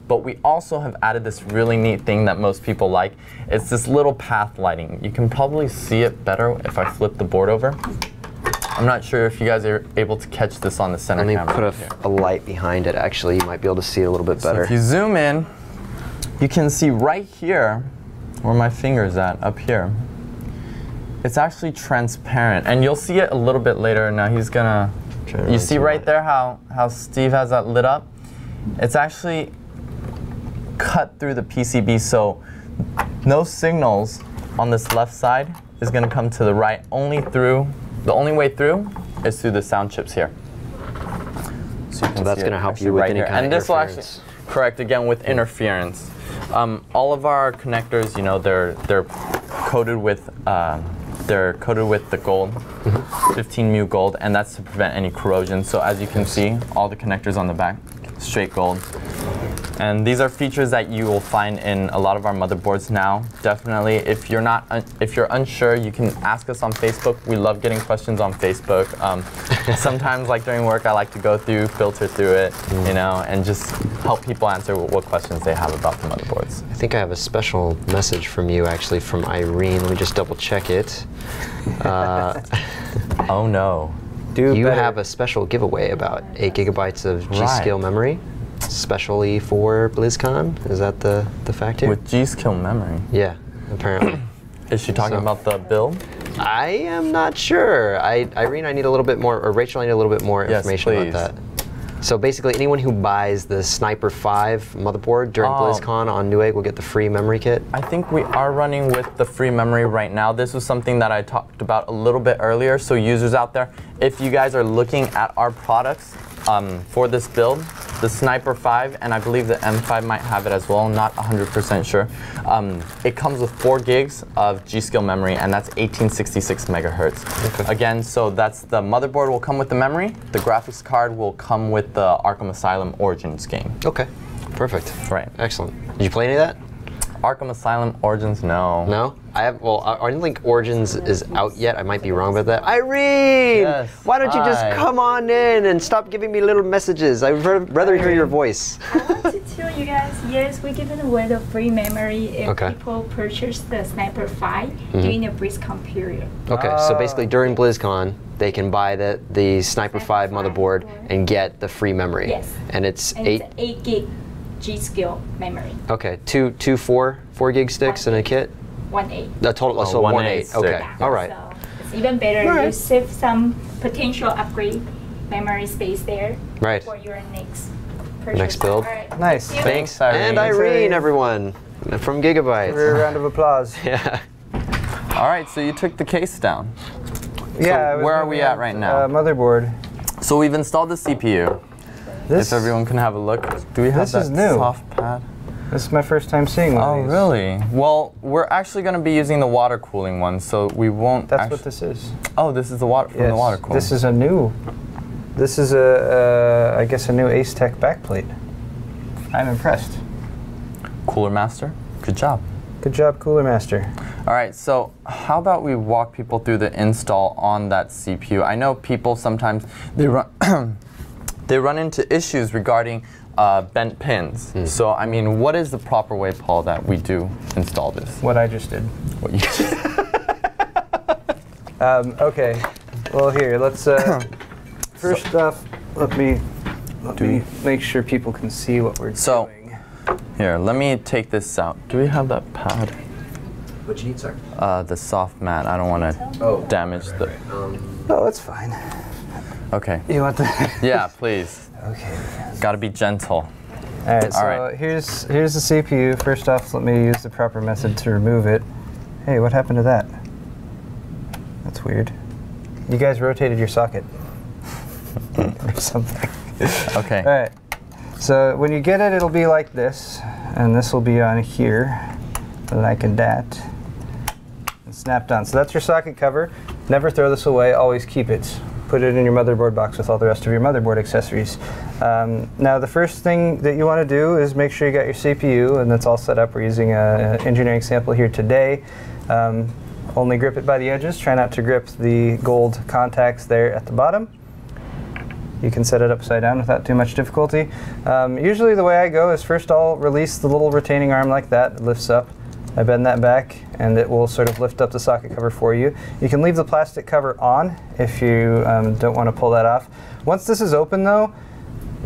But we also have added this really neat thing that most people like. It's this little path lighting. You can probably see it better if I flip the board over. I'm not sure if you guys are able to catch this on the center camera. Let me put a light behind it, actually. You might be able to see it a little bit better. So if you zoom in, you can see right here where my finger's at, up here. It's actually transparent, and you'll see it a little bit later. Now he's gonna, you see right there how Steve has that lit up? It's actually cut through the PCB, so no signals on this left side is gonna come to the right. The only way through is through the sound chips here. So that's gonna help you with any kind of interference. And this will actually, correct, again, with interference. All of our connectors, you know, they're coated with the gold, 15 mu gold, and that's to prevent any corrosion. So as you can see, all the connectors on the back, straight gold. And these are features that you will find in a lot of our motherboards now. Definitely, if you're unsure, you can ask us on Facebook. We love getting questions on Facebook. Sometimes, like during work, I like to go through, filter through it, you know, and just help people answer what questions they have about the motherboards. I think I have a special message from you, actually, from Irene. Let me just double check it. Oh no. You have a special giveaway about 8 gigabytes of G-Skill memory. specially for BlizzCon. Is that the fact here? With G-Skill memory. Yeah, apparently. Is she talking about the build? I am not sure. Irene, I need a little bit more, or Rachel, I need a little bit more information about that. So basically, anyone who buys the Sniper 5 motherboard during BlizzCon on Newegg will get the free memory kit. I think we are running with the free memory right now. This was something that I talked about a little bit earlier. So users out there, if you guys are looking at our products for this build, the Sniper 5, and I believe the M5 might have it as well, not 100% sure. It comes with 4 gigs of G-Skill memory, and that's 1866 megahertz. Okay. Again, so that's the motherboard will come with the memory, the graphics card will come with the Arkham Asylum Origins game. Okay, perfect. Right. Excellent. Did you play any of that? Arkham Asylum Origins, no. No? I have, well, I don't think Origins is out yet. I might be wrong about that. Irene! Yes, why don't you just come on in and stop giving me little messages? I'd rather hear your voice. I want to tell you guys, yes, we're giving away the free memory if people purchase the Sniper 5 during the BlizzCon period. Okay, so basically during BlizzCon, they can buy the Sniper 5 motherboard and get the free memory. Yes. And it's 8 gig G-Skill memory. Okay, two 4 gig sticks in a kit? 1.8. The total, so 1.8. Okay, Yeah. all right. So it's even better. You save some potential upgrade memory space there for your next purchase. Next build. Right. Nice. Thanks, Irene. And Irene, everyone, from Gigabyte. Give her a round of applause. Yeah. All right, so you took the case down. Yeah. So where are we at right now? Motherboard. So we've installed the CPU. If everyone can have a look. Do we have that soft pad? This is my first time seeing one of these. Oh, really? Well, we're actually going to be using the water cooling one, so we won't. That's what this is. Oh, this is the water from the water cooling. This is a new. This is a, I guess, a new Ace Tech backplate. I'm impressed. Cooler Master, good job. Good job, Cooler Master. All right, so how about we walk people through the install on that CPU? I know people sometimes they run they run into issues regarding bent pins. So, I mean, what is the proper way, Paul, that we do install this? What I just did. What you did. Okay. Well, here, let's, first off, let me make sure people can see what we're doing. Here, let me take this out. Do we have that pad? What you need, sir? The soft mat. I don't want to damage the... Oh, it's fine. Okay. You want the... Yeah, please. Okay. Got to be gentle. All right, so here's the CPU. First off, let me use the proper method to remove it. Hey, what happened to that? That's weird. You guys rotated your socket. Or something. Okay. All right. So when you get it, it'll be like this, and this will be on here, like that, and snapped on. So that's your socket cover. Never throw this away. Always keep it. Put it in your motherboard box with all the rest of your motherboard accessories. Now the first thing that you want to do is make sure you got your CPU, and that's all set up. We're using an engineering sample here today. Only grip it by the edges. Try not to grip the gold contacts there at the bottom. You can set it upside down without too much difficulty. Usually the way I go is first I'll release the little retaining arm like that. It lifts up. I bend that back and it will sort of lift up the socket cover for you. You can leave the plastic cover on if you don't want to pull that off. Once this is open though,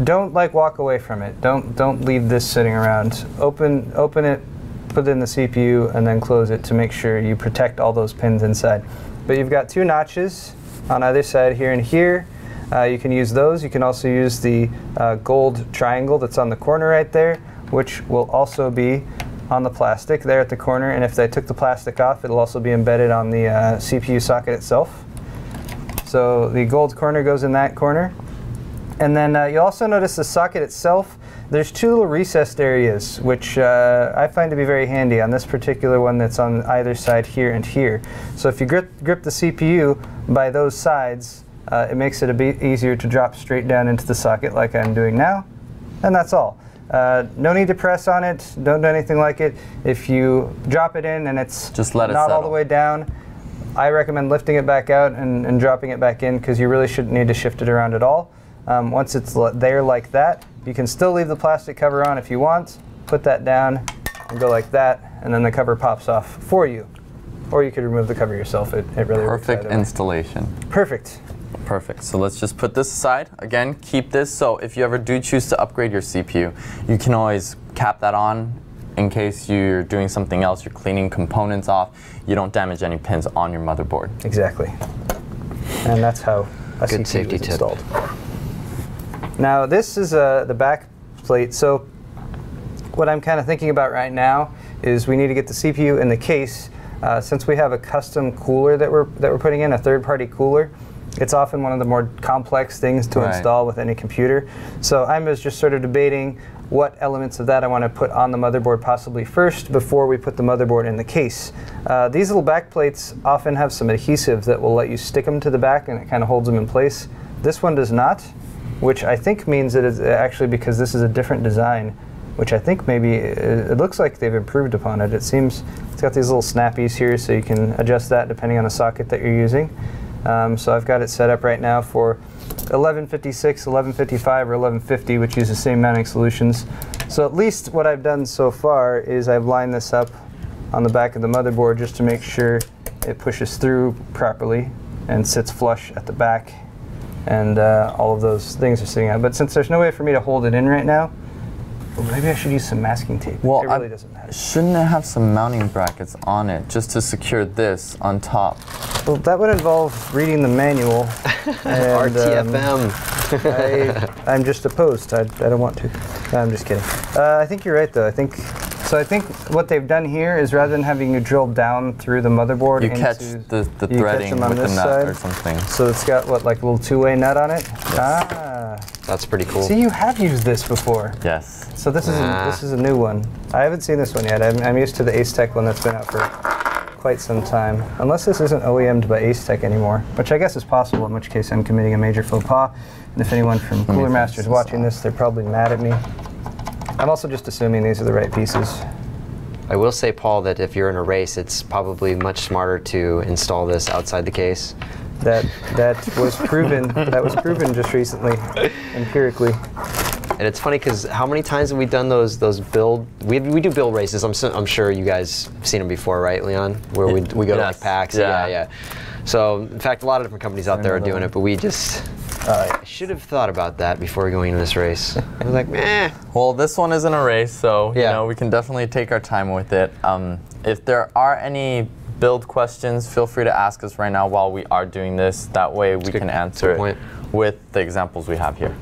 don't walk away from it. Don't leave this sitting around. Open it, put it in the CPU, and then close it to make sure you protect all those pins inside. But you've got 2 notches on either side here and here. You can use those. You can also use the gold triangle that's on the corner right there, which will also be on the plastic there at the corner. And if they took the plastic off, it'll also be embedded on the CPU socket itself. So the gold corner goes in that corner. And then you'll also notice the socket itself. There's 2 little recessed areas, which I find to be very handy on this particular one that's on either side here and here. So if you grip the CPU by those sides, it makes it a bit easier to drop straight down into the socket like I'm doing now. And that's all. No need to press on it. Don't do anything like it. If you drop it in and it's just let it not settle. all the way down, I recommend lifting it back out and dropping it back in, because you really shouldn't need to shift it around at all. Once it's there like that, you can still leave the plastic cover on if you want. Put that down and go like that, and then the cover pops off for you. Or you could remove the cover yourself. It really works. Perfect installation. Perfect. Perfect. So let's just put this aside. Again, keep this. So if you ever do choose to upgrade your CPU, you can always cap that on in case you're doing something else, you're cleaning components off, you don't damage any pins on your motherboard. Exactly. And that's how a Good CPU safety is tip. installed. Now this is the back plate. So what I'm kind of thinking about right now is we need to get the CPU in the case. Since we have a custom cooler that we're putting in, a third-party cooler, it's often one of the more complex things to install with any computer. So I was just sort of debating what elements of that I want to put on the motherboard possibly first before we put the motherboard in the case. These little back plates often have some adhesive that will let you stick them to the back and it kind of holds them in place. This one does not, which I think means that it's actually because this is a different design, which I think maybe it looks like they've improved upon it. It seems it's got these little snappies here so you can adjust that depending on the socket that you're using. So I've got it set up right now for 1156, 1155, or 1150, which use the same mounting solutions. So at least what I've done so far is I've lined this up on the back of the motherboard just to make sure it pushes through properly and sits flush at the back, and all of those things are sitting out. But since there's no way for me to hold it in right now, maybe I should use some masking tape. Well, it really doesn't matter. Shouldn't it have some mounting brackets on it just to secure this on top? Well, that would involve reading the manual. And, RTFM. I'm just opposed. I don't want to. No, I'm just kidding. I think you're right, though. I think what they've done here is rather than having you drill down through the motherboard, you catch the threading with the nut or something. So it's got what, like a little two-way nut on it? Yes. Ah. That's pretty cool. See, you have used this before. Yes. So this is a new one. I haven't seen this one yet. I'm used to the Ace Tech one that's been out for quite some time. Unless this isn't OEM'd by Ace Tech anymore, which I guess is possible, in which case I'm committing a major faux pas. And if anyone from Cooler Master is watching this, they're probably mad at me. I'm also just assuming these are the right pieces. I will say, Paul, that if you're in a race, it's probably much smarter to install this outside the case. That was proven. That was proven just recently, empirically. And it's funny because how many times have we done those build? We do build races. I'm sure you guys have seen them before, right, Leon? Where we go to like PAX. Yeah. So in fact, a lot of different companies out there are doing it, but we just. I should have thought about that before going into this race. I was like, meh. Well, this one isn't a race, so you know we can definitely take our time with it. If there are any build questions, feel free to ask us right now while we are doing this. That way we can answer it with the examples we have here.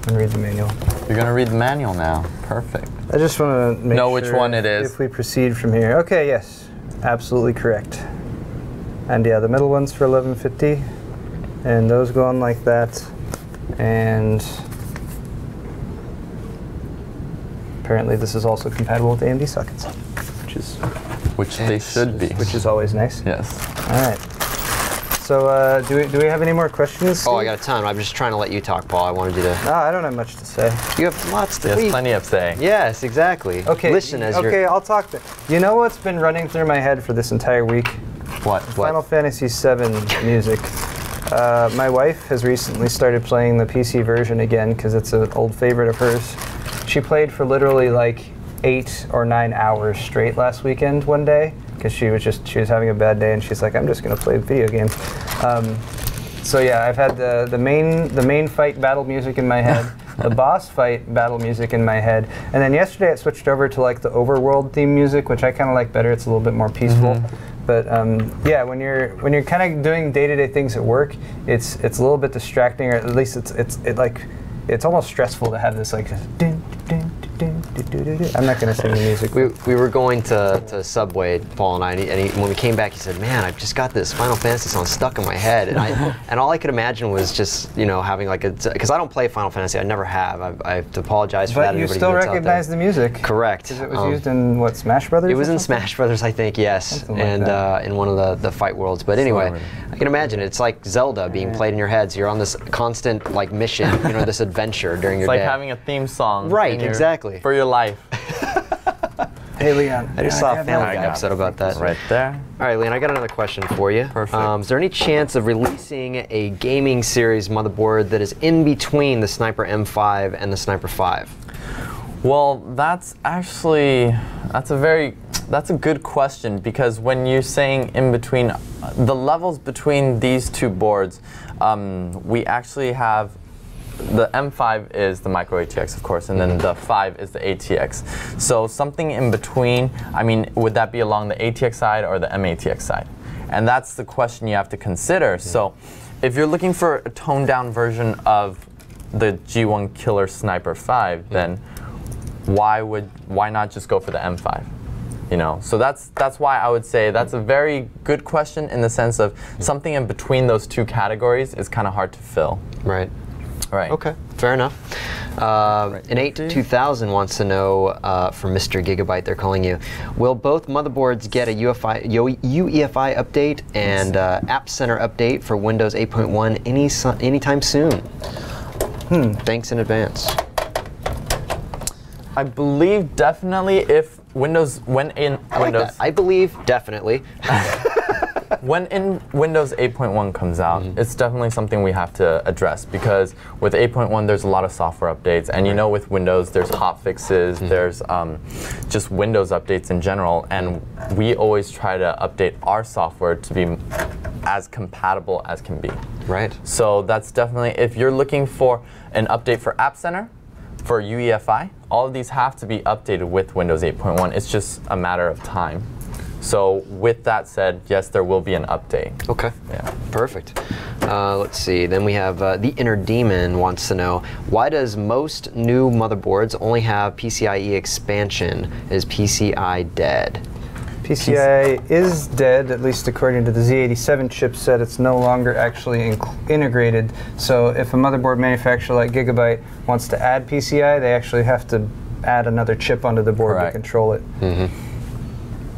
I'm going to read the manual. You're going to read the manual now. Perfect. I just want to make sure which one it is. If we proceed from here. Okay, yes. Absolutely correct. And yeah, the middle one's for 1150. And those go on like that. And apparently this is also compatible with AMD sockets, which they should be. Which is always nice. Yes. All right. So do we have any more questions, Steve? Oh, I got a ton. I'm just trying to let you talk, Paul. I wanted you to. No, I don't have much to say. You have lots to say. Yes, plenty of say. Yes, exactly. Okay. Listen as you're. Okay, I'll talk. You know what's been running through my head for this entire week? What? Final Fantasy VII music. My wife has recently started playing the PC version again because it's an old favorite of hers. She played for literally like 8 or 9 hours straight last weekend one day because she was having a bad day and she's like, I'm just gonna play a video game. So yeah, I've had the main fight battle music in my head, the boss fight battle music in my head, and then yesterday it switched over to like the overworld theme music, which I kind of like better. It's a little bit more peaceful. But yeah, when you're kind of doing day-to-day things at work, it's a little bit distracting, or at least it's almost stressful to have this like. I'm not going to sing the music. We were going to Subway, Paul and I, and when we came back, he said, "Man, I've just got this Final Fantasy song stuck in my head," and all I could imagine was just having like because I don't play Final Fantasy, I never have. I have to apologize for that. But you still recognize the music. Correct. Because it was used in what, Smash Brothers? It was in Smash Brothers, I think, yes, and in one of the fight worlds. But anyway, I can imagine it's like Zelda being played in your head. So you're on this constant like mission, this adventure during your day. It's like having a theme song. Right. Exactly. For your life. Hey, Leon. I just saw a Family Guy episode about that. Right there. All right, Leon, I got another question for you. Perfect. Is there any chance of releasing a gaming series motherboard that is in between the Sniper M5 and the Sniper 5? Well, that's a very That's a good question, because when you're saying in between, the levels between these two boards, we actually have the M5 is the micro ATX, of course, and then the 5 is the ATX. So something in between, I mean, would that be along the ATX side or the MATX side? And that's the question you have to consider. So if you're looking for a toned down version of the G1 Killer Sniper 5, then why not just go for the M5? You know, so that's why I would say that's a very good question, in the sense of something in between those two categories is kind of hard to fill. Right. Right. Okay, fair enough. Innate2000 wants to know from Mr. Gigabyte, they're calling you, will both motherboards get a UEFI update and App Center update for Windows 8.1 anytime soon? Thanks in advance. I believe definitely if Windows, I believe definitely. When Windows 8.1 comes out, it's definitely something we have to address, because with 8.1 there's a lot of software updates, and you know, with Windows there's hot fixes, there's just Windows updates in general, and we always try to update our software to be as compatible as can be. Right. So that's definitely, if you're looking for an update for App Center, for UEFI, all of these have to be updated with Windows 8.1. It's just a matter of time. So with that said, yes, there will be an update. Okay. Yeah. Perfect. Let's see. Then we have the Inner Demon wants to know, why does most new motherboards only have PCIe expansion? Is PCI dead? PCI is dead, at least according to the Z87 chipset. It's no longer actually integrated. So if a motherboard manufacturer like Gigabyte wants to add PCI, they actually have to add another chip onto the board to control it.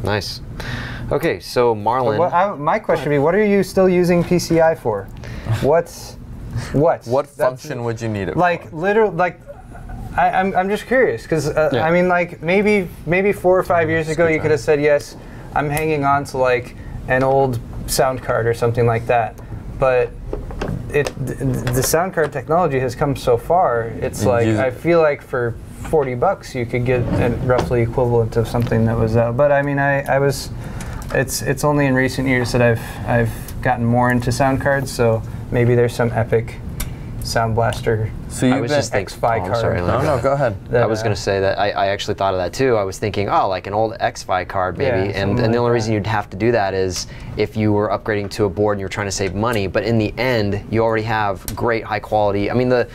Nice. Okay, so Marlon. My question would be, what are you still using PCI for? What function would you need it for? Literally, I'm just curious, because I mean, like maybe 4 or 5 years ago you could have said, yes, I'm hanging on to like an old sound card or something like that. But the sound card technology has come so far. It's like, I feel like for $40 you could get a roughly equivalent of something that was out. But I mean, it's only in recent years that I've gotten more into sound cards. So maybe there's some epic Sound Blaster. So you just X-Fi card. Sorry, no, go ahead. I was going to say that I actually thought of that too. I was thinking, oh, like an old X-Fi card maybe, and the only reason you'd have to do that is if you were upgrading to a board and you were trying to save money. But in the end, you already have great high quality. I mean, the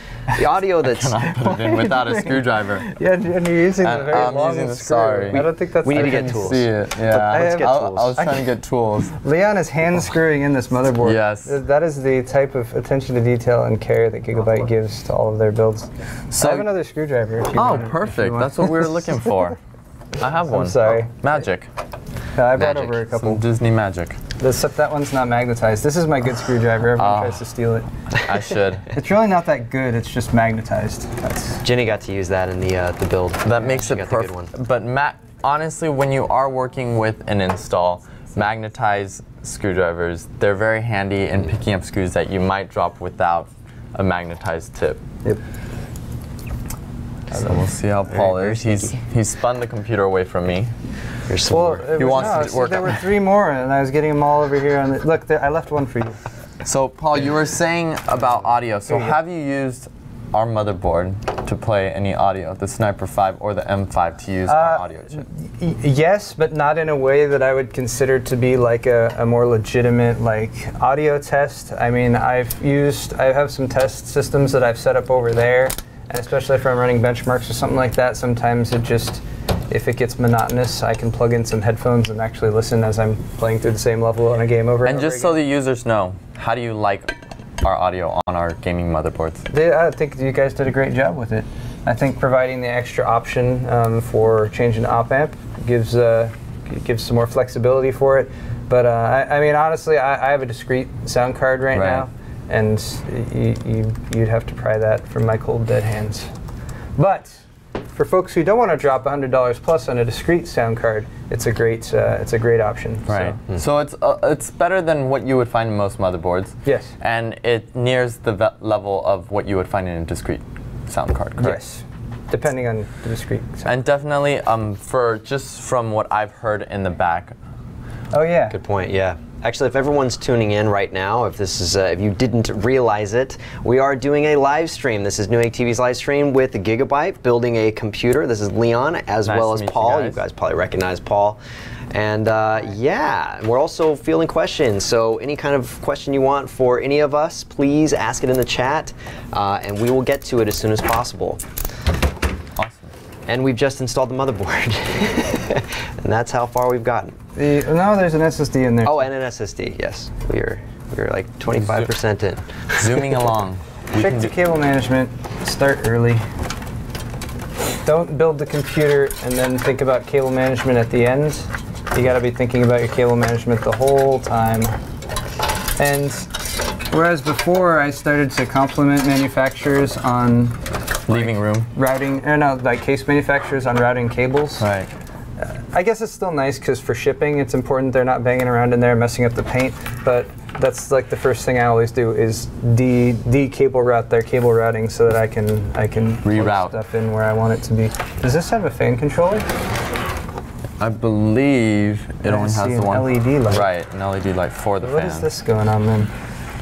audio that's I cannot put it in without a screwdriver. Yeah, and you're using the very long screw. Sorry. I don't think that's. We need to get tools. See it. Yeah, let's get tools. I was trying to get tools. Leon is hand screwing in this motherboard. Yes. That is the type of attention to detail and care that Gigabyte gives to all of their builds. So I have another screwdriver. If you want, perfect. That's what we were looking for. I have one. I'm sorry. Magic. I brought over a couple. Some Disney magic. Except that one's not magnetized. This is my good screwdriver. Everyone tries to steal it. I should. It's really not that good. It's just magnetized. Jenny got to use that in the build. That makes it perfect. But honestly, when you are working with an install, magnetized screwdrivers, they're very handy in picking up screws that you might drop without a magnetized tip. Yep. So we'll see how Paul is. He's spun the computer away from me. Here's some more. He wants to work. There were 3 more, and I was getting them all over here. On the, look, I left one for you. So Paul, you were saying about audio. So have you used our motherboard to play any audio, the Sniper 5 or the M5 to use our audio chip? Yes, but not in a way that I would consider to be like a more legitimate audio test. I mean, I have some test systems that I've set up over there, and especially if I'm running benchmarks or something like that, sometimes if it gets monotonous, I can plug in some headphones and actually listen as I'm playing through the same level on a game over and over just so the users know, how do you like our audio on our gaming motherboards? I think you guys did a great job with it. I think providing the extra option for changing the op amp gives some more flexibility for it. But I mean, honestly, I have a discrete sound card right now, and you'd have to pry that from my cold dead hands. But for folks who don't want to drop $100 plus on a discrete sound card, it's a great option. Right. So it's better than what you would find in most motherboards. Yes. And it nears the level of what you would find in a discrete sound card. Correct? Yes. depending on the discrete side. And definitely, for just from what I've heard in the back. Oh yeah. Good point. Yeah. Actually, if everyone's tuning in right now, if this is if you didn't realize it, we are doing a live stream. This is Newegg TV's live stream with the Gigabyte building a computer. This is Leon as well as Paul. You guys probably recognize Paul. And yeah, we're also fielding questions. So any kind of question you want for any of us, please ask it in the chat, and we will get to it as soon as possible. Awesome. And we've just installed the motherboard, and that's how far we've gotten. No, there's an SSD in there. Oh, and an SSD. Yes, we're like 25% in. Zooming along. Check the cable management. Start early. Don't build the computer and then think about cable management at the end. You got to be thinking about your cable management the whole time. And whereas before I started to compliment manufacturers on leaving room routing, or no, like case manufacturers on routing cables. Right. I guess it's still nice because for shipping, it's important they're not banging around in there, messing up the paint. But that's like the first thing I always do is de-cable route their cable routing so that I can reroute plug stuff in where I want it to be. Does this have a fan controller? I believe it only has the one LED light. Right, an LED light for the fan. What is this going on then?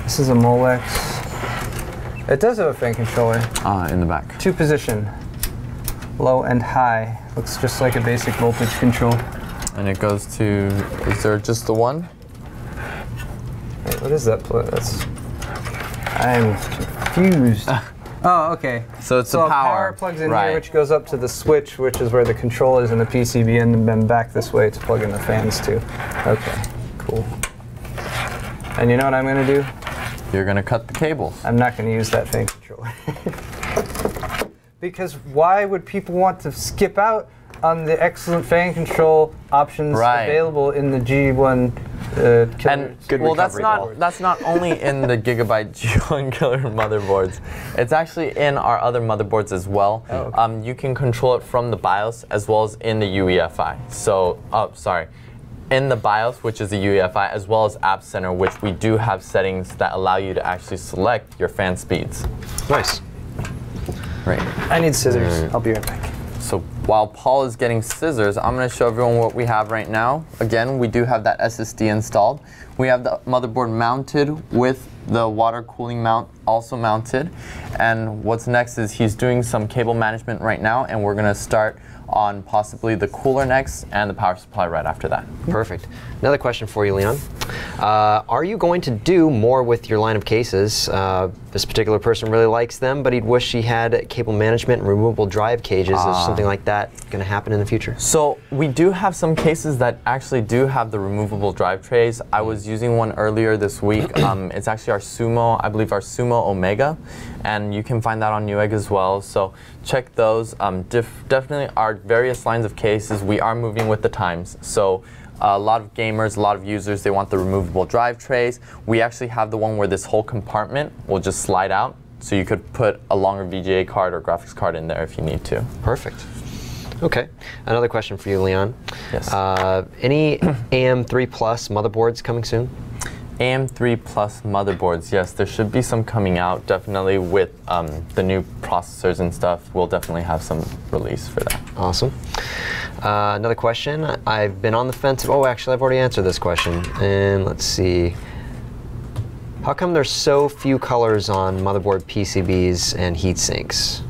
This is a Molex. It does have a fan controller. In the back. 2-position, low and high. Looks just like a basic voltage control. And it goes to, is there just the one? Wait, what is that? I'm confused. Oh, okay. So it's the the power plugs in here, which goes up to the switch, which is where the control is in the PCB, and then back this way to plug in the fans too. Okay, cool. And you know what I'm going to do? You're going to cut the cables. I'm not going to use that fan controller. Because why would people want to skip out on the excellent fan control options available in the G1 killer? And well, that's not only in the Gigabyte G1 killer motherboards. It's actually in our other motherboards as well. Oh, okay. You can control it from the BIOS as well as in the UEFI. So, in the BIOS, which is the UEFI, as well as App Center, which we do have settings that allow you to actually select your fan speeds. Nice. Right. I need scissors. I'll be right back. So while Paul is getting scissors, I'm going to show everyone what we have right now. Again, we do have that SSD installed. We have the motherboard mounted with the water cooling mount also mounted. And what's next is he's doing some cable management right now, and we're going to start on possibly the cooler next and the power supply right after that. Perfect. Another question for you, Leon. Are you going to do more with your line of cases? This particular person really likes them, but he'd wish he had cable management and removable drive cages. Is something like that going to happen in the future? So we do have some cases that actually do have the removable drive trays. I was using one earlier this week. It's actually our Sumo, I believe our Sumo Omega, and you can find that on Newegg as well. So check those. Definitely our various lines of cases, we are moving with the times. So a lot of gamers, a lot of users, they want the removable drive trays. We actually have the one where this whole compartment will just slide out, so you could put a longer VGA card or graphics card in there if you need to. Perfect. Okay. Another question for you, Leon. Yes. Any AM3 Plus motherboards coming soon? AM3 Plus motherboards, yes, there should be some coming out, definitely with the new processors and stuff. We'll definitely have some release for that. Awesome. Another question. I've been on the fence. Oh, actually, I've already answered this question. And let's see. How come there's so few colors on motherboard PCBs and heat sinks?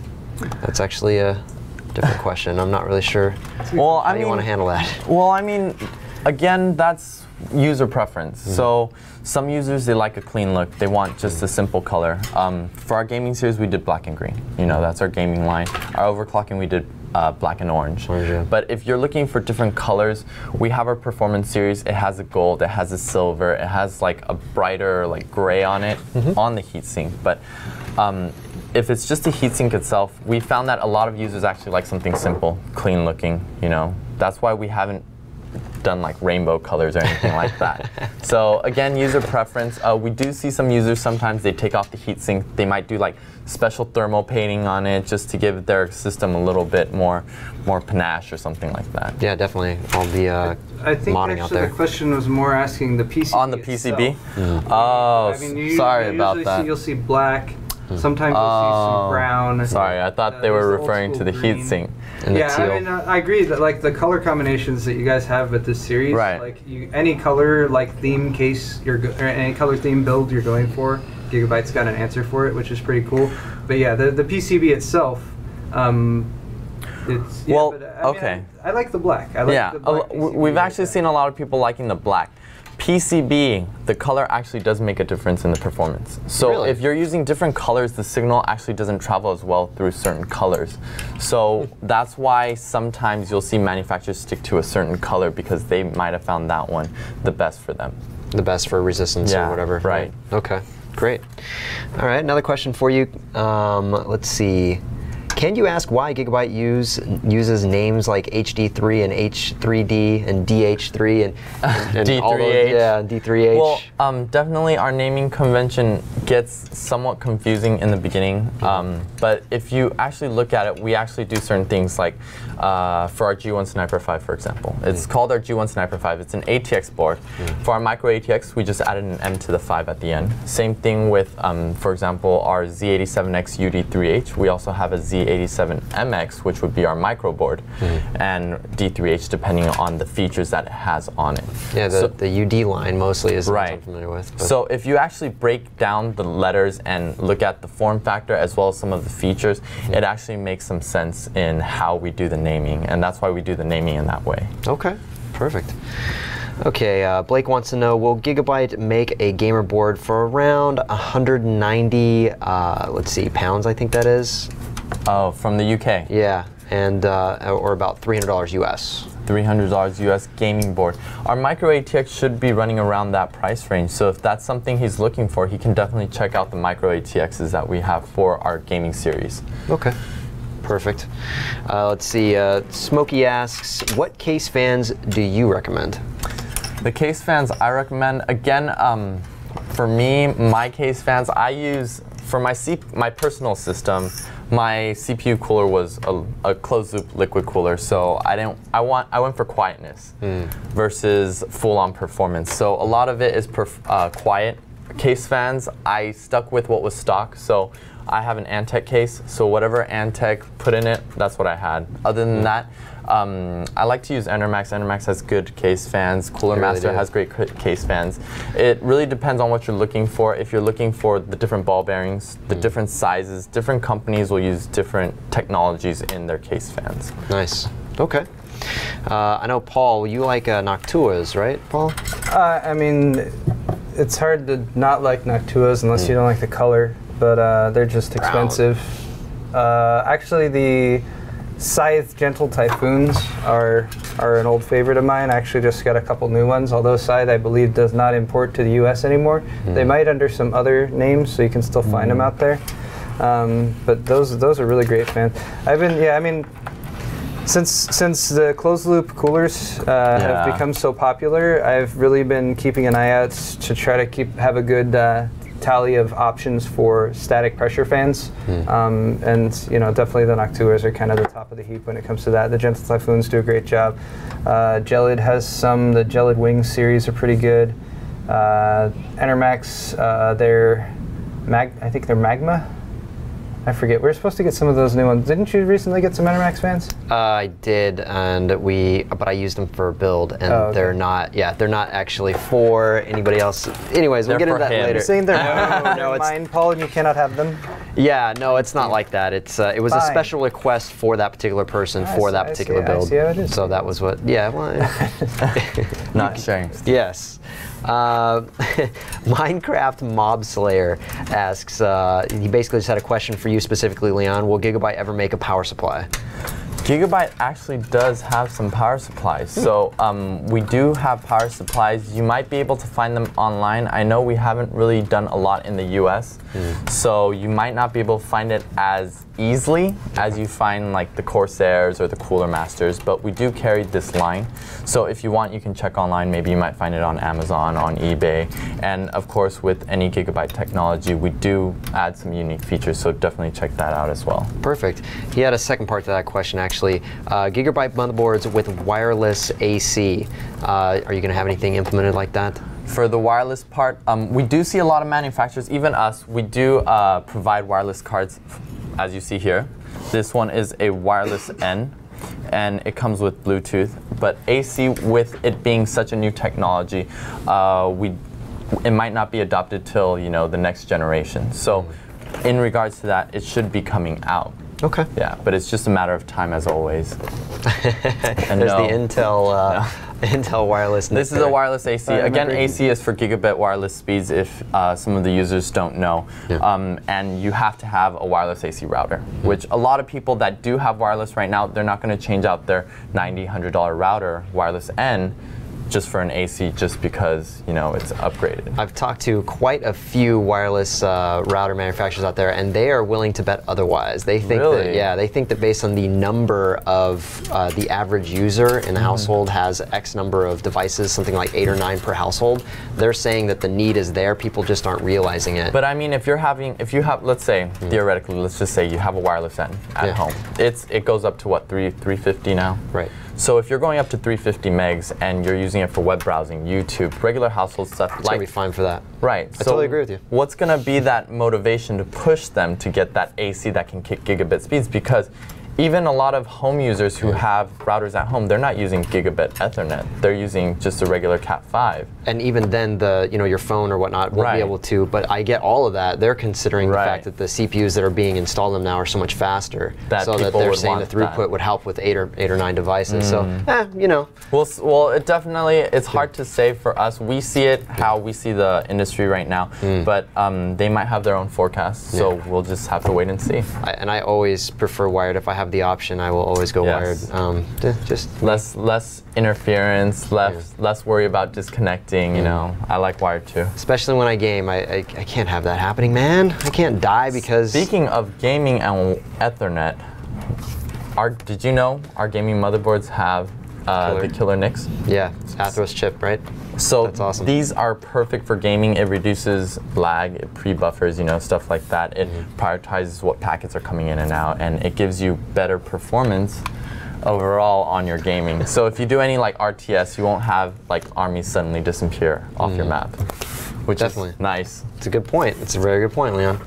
That's actually a different question. I'm not really sure how you want to handle that. Well, I mean, again, that's user preference. Mm-hmm. So some users, they like a clean look. They want just a simple color. For our gaming series, we did black and green. You know, that's our gaming line. Our overclocking, we did black and orange. Yeah. But if you're looking for different colors, we have our performance series. It has a gold, it has a silver, it has like a brighter like gray on it on the heatsink. But if it's just a heatsink itself, we found that a lot of users actually like something simple, clean looking, you know. That's why we haven't done like rainbow colors or anything like that. So again, user preference. We do see some users, sometimes they take off the heatsink. They might do like special thermal painting on it just to give their system a little bit more panache or something like that. Yeah, definitely. All the I think modding out there. the question was more asking the PCB On the PCB? itself. Oh, I mean, sorry about that. You'll see black, Sometimes you'll see some brown. Sorry, I thought they were referring to the heatsink. Yeah, I mean, I agree that like the color combinations that you guys have with this series, like any color like theme case or any color theme build you're going for, Gigabyte's got an answer for it, which is pretty cool. But yeah, the PCB itself, it's I like the black. I like the black we've actually seen a lot of people liking the black. PCB, the color actually does make a difference in the performance. So if you're using different colors, the signal actually doesn't travel as well through certain colors. So that's why sometimes you'll see manufacturers stick to a certain color because they might have found that one the best for them. The best for resistance or whatever. Right. Okay, great. All right, another question for you. Let's see. Can you ask why Gigabyte uses names like HD3 and H3D and DH3 and D3H? All those, D3H. Well, definitely our naming convention gets somewhat confusing in the beginning. But if you actually look at it, we actually do certain things like for our G1 Sniper 5, for example. It's called our G1 Sniper 5. It's an ATX board. For our micro ATX, we just added an M to the 5 at the end. Same thing with, for example, our Z87X UD3H. We also have a Z87MX, which would be our micro board, and D3H, depending on the features that it has on it. Yeah, the UD line mostly is what I'm familiar with. But. So if you actually break down the letters and look at the form factor as well as some of the features, it actually makes some sense in how we do the naming, and that's why we do the naming in that way. Okay, perfect. Okay, Blake wants to know, will Gigabyte make a gamer board for around 190, let's see, pounds, I think that is? Oh, from the UK? Yeah, and or about $300 US. $300 US gaming board. Our micro ATX should be running around that price range, so if that's something he's looking for, he can definitely check out the micro ATXs that we have for our gaming series. Okay. Perfect. Let's see, Smokey asks, what case fans do you recommend? The case fans I recommend, again, for me, my case fans, I use, for my personal system, my CPU cooler was a closed-loop liquid cooler, so I went for quietness versus full-on performance. So a lot of it is quiet. Case fans, I stuck with what was stock, so I have an Antec case, so whatever Antec put in it, that's what I had. Other than that, I like to use Enermax. Enermax has good case fans. Cooler Master has great case fans. It really depends on what you're looking for. If you're looking for the different ball bearings, the different sizes, different companies will use different technologies in their case fans. Nice. Okay. I know, Paul, you like Noctuas, right, Paul? I mean, it's hard to not like Noctuas unless you don't like the color, but they're just expensive. Actually, the Scythe Gentle Typhoons are an old favorite of mine. I actually just got a couple new ones, although Scythe, I believe, does not import to the US anymore. They might under some other names, so you can still find them out there. But those are really great fans. Since the closed-loop coolers have become so popular, I've really been keeping an eye out to try to have a good tally of options for static pressure fans, and definitely the Noctuas are kind of the top of the heap when it comes to that. The Gentle Typhoons do a great job. Gelid has some. The Gelid Wings series are pretty good. Enermax, I think they're Magma. I forget. We were supposed to get some of those new ones. Didn't you recently get some Enermax fans? I did, but I used them for a build, and they're not actually for anybody else. Anyways, we'll get into that later. You're saying they're mine, Paul, and you cannot have them? Yeah, no, it's not like that. It was a special request for that particular person for that particular build. I see how it is. So that was what. Yeah, well, not sharing. Yes. Minecraft Mob Slayer asks, he basically just had a question for you specifically, Leon. Will Gigabyte ever make a power supply? Gigabyte actually does have some power supplies. So we do have power supplies. You might be able to find them online. I know we haven't really done a lot in the US, so you might not be able to find it as easily as you find like the Corsairs or the Cooler Masters, but we do carry this line. So if you want, you can check online. Maybe you might find it on Amazon, on eBay. And of course, with any Gigabyte technology, we do add some unique features, so definitely check that out as well. Perfect. He had a second part to that question, actually. Gigabyte motherboards with wireless AC. Are you going to have anything implemented like that? For the wireless part, we do see a lot of manufacturers, even us, we do provide wireless cards, as you see here. This one is a wireless N, and it comes with Bluetooth. But AC, with it being such a new technology, it might not be adopted till the next generation. So, in regards to that, it should be coming out. Okay. Yeah, but it's just a matter of time, as always. And there's the Intel. Intel wireless. This is a wireless AC. Again, AC is for gigabit wireless speeds if some of the users don't know. Yeah. And you have to have a wireless AC router, which a lot of people that do have wireless right now, they're not going to change out their $90, $100 router, wireless N, just for an AC, just because it's upgraded. I've talked to quite a few wireless router manufacturers out there, and they are willing to bet otherwise. They think that they think that based on the number of the average user in the household has X number of devices, something like 8 or 9 per household. They're saying that the need is there. People just aren't realizing it. But I mean, if you have, let's say theoretically, let's just say you have a wireless N at home. It goes up to what, 350 now? Right. So if you're going up to 350 megs and you're using it for web browsing, YouTube, regular household stuff, it's gonna be fine for that. Right. I totally agree with you. What's gonna be that motivation to push them to get that AC that can kick gigabit speeds? Because even a lot of home users who have routers at home, they're not using gigabit Ethernet. They're using just a regular Cat5. And even then, your phone or whatnot won't be able to. But I get all of that. They're considering the fact that the CPUs that are being installed in them now are so much faster, so that they're saying the throughput would help with 8 or 9 devices. So, Well, it definitely, it's hard to say for us. We see it how we see the industry right now, but they might have their own forecasts. So we'll just have to wait and see. And I always prefer wired. If I have the option, I will always go wired. Just less interference, less worry about disconnecting. I like wired too. Especially when I game, I can't have that happening, man. I can't die because. Speaking of gaming and Ethernet, did you know our gaming motherboards have the killer NICs? Yeah, Athros chip, right? So that's awesome. These are perfect for gaming. It reduces lag, it pre-buffers, stuff like that. It prioritizes what packets are coming in and out, and it gives you better performance overall on your gaming. So if you do any like RTS, you won't have like armies suddenly disappear off your map, which is nice. It's a good point. It's a very good point, Leon.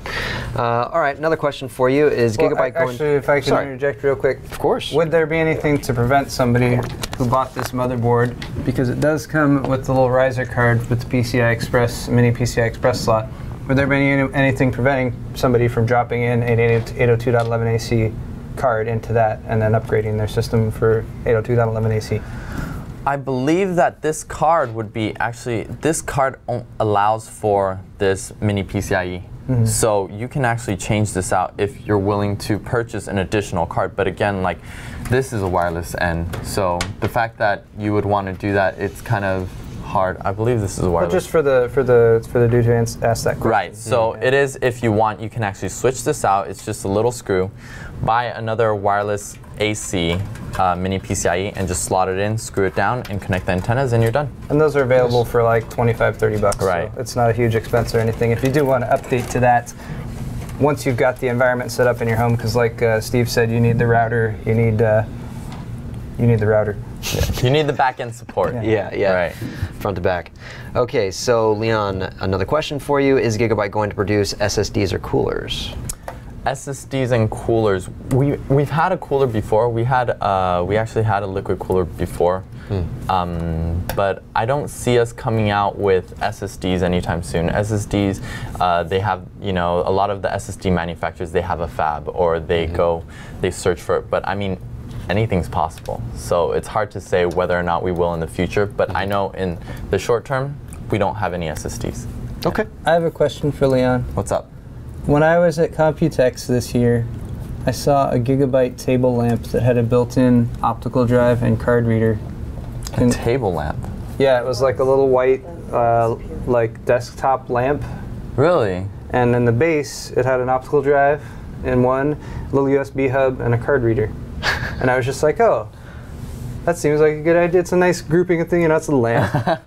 All right, another question for you is Gigabyte going... Actually, if I can interject real quick. Of course. Would there be anything to prevent somebody who bought this motherboard, because it does come with the little riser card with the PCI Express, mini PCI Express slot, would there be anything preventing somebody from dropping in an 802.11ac card into that and then upgrading their system for 802.11ac? I believe that this card would be this card allows for this mini PCIe. So you can actually change this out if you're willing to purchase an additional card. But again, like this is a wireless N. So the fact that you would want to do that, it's kind of hard. I believe this is a wireless. But just for the dude who asked that question. Right. So it is, if you want, you can actually switch this out. It's just a little screw. Buy another wireless AC mini PCIe and just slot it in, screw it down, and connect the antennas, and you're done. And those are available for like $25, $30. Right. So it's not a huge expense or anything. If you do want to update to that, once you've got the environment set up in your home, because like Steve said, you need the router. You need the router. Yeah. You need the back-end support. Yeah. Right. Front to back. Okay, so Leon, another question for you. Is Gigabyte going to produce SSDs or coolers? SSDs and coolers. We've had a cooler before. We actually had a liquid cooler before, but I don't see us coming out with SSDs anytime soon. SSDs, they have a lot of the SSD manufacturers, they have a fab or they search for it. But I mean, anything's possible. So it's hard to say whether or not we will in the future. But I know in the short term, we don't have any SSDs. Okay. I have a question for Leon. What's up? When I was at Computex this year, I saw a Gigabyte table lamp that had a built-in optical drive and card reader. A table lamp? Yeah, it was like a little white, like desktop lamp. Really? And in the base, it had an optical drive in one, a little USB hub, and a card reader. And I was just like, oh, that seems like a good idea. It's a nice grouping of things. It's a lamp.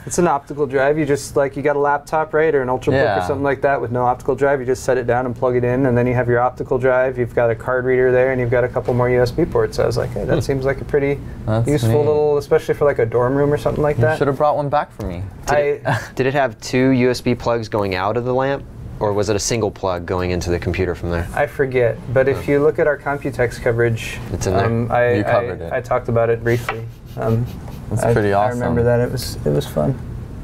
It's an optical drive. You just you got a laptop, right, or an Ultrabook or something like that with no optical drive. You just set it down and plug it in, and then you have your optical drive. You've got a card reader there, and you've got a couple more USB ports. So I was like, hey, that seems like a pretty useful little, especially for like a dorm room or something like that. You should have brought one back for me. Did it have 2 USB plugs going out of the lamp? Or was it a single plug going into the computer from there? I forget, but if you look at our Computex coverage, it's in there. You covered it. I talked about it briefly. That's pretty awesome. I remember that. It was fun.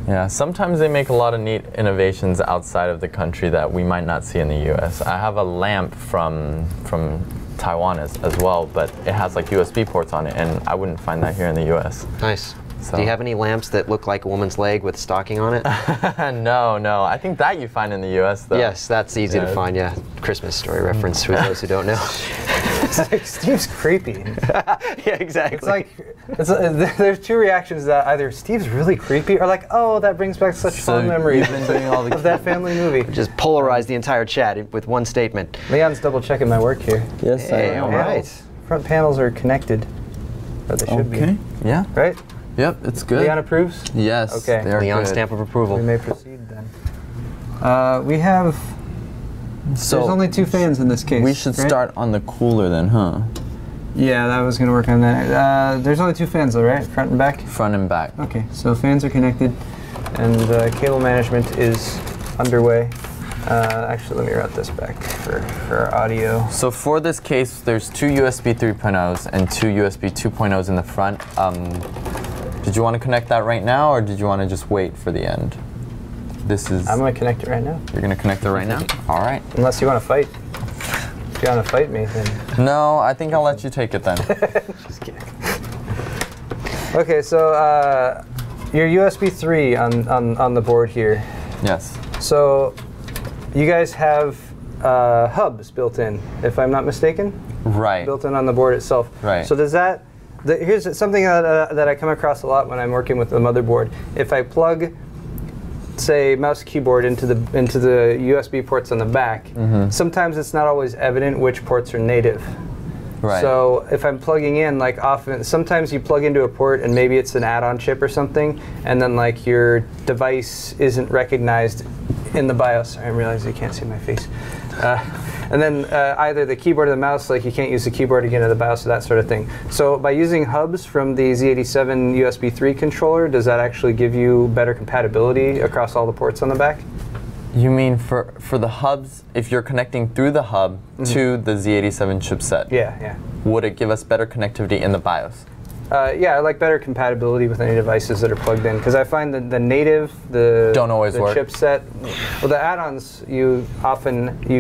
Yeah, sometimes they make a lot of neat innovations outside of the country that we might not see in the U.S. I have a lamp from Taiwan as well, but it has like USB ports on it, and I wouldn't find that here in the U.S. Nice. So. Do you have any lamps that look like a woman's leg with stocking on it? No. I think that you find in the U.S. though. Yes, that's easy to find. Yeah, Christmas story reference for those who don't know. It's like Steve's creepy. Yeah, exactly. It's like there's 2 reactions to that. Either Steve's really creepy, or like, oh, that brings back such fond memories of that family movie. Just polarize the entire chat with one statement. Leon's double checking my work here. Yes, hey, all right. Front panels are connected, but they should be. Okay. Yeah. Right. Yep, it's good. Leon approves? Yes. Okay. Leon's stamp of approval. We may proceed then. We have. So there's only 2 fans in this case. We should start on the cooler then, huh? Yeah, that was going to work on that. There's only 2 fans though, right? Front and back? Front and back. Okay, so fans are connected, and cable management is underway. Actually, let me route this back for our audio. So for this case, there's 2 USB 3.0s and 2 USB 2.0s in the front. Did you want to connect that right now, or did you want to just wait for the end? I'm going to connect it right now. You're going to connect it right now? All right. Unless you want to fight. If you want to fight me, then. No, I think I'll let you take it then. Just kidding. Okay, so your USB 3 on the board here. Yes. So you guys have hubs built in, if I'm not mistaken? Right. Built in on the board itself. Right. So does that, here's something that I come across a lot when I'm working with the motherboard. If I plug, say, mouse keyboard into the USB ports on the back, sometimes it's not always evident which ports are native. Right. So if I'm plugging in, like often, sometimes you plug into a port and maybe it's an add-on chip or something, and then like your device isn't recognized in the BIOS. I realize you can't see my face. And then either the keyboard or the mouse, like you can't use the keyboard again or the BIOS or that sort of thing. So by using hubs from the Z87 USB 3 controller, does that actually give you better compatibility across all the ports on the back? You mean for the hubs, if you're connecting through the hub to the Z87 chipset? Yeah. Would it give us better connectivity in the BIOS? Yeah, I like better compatibility with any devices that are plugged in, because I find that the native, don't always work. Chipset, well, the add-ons, you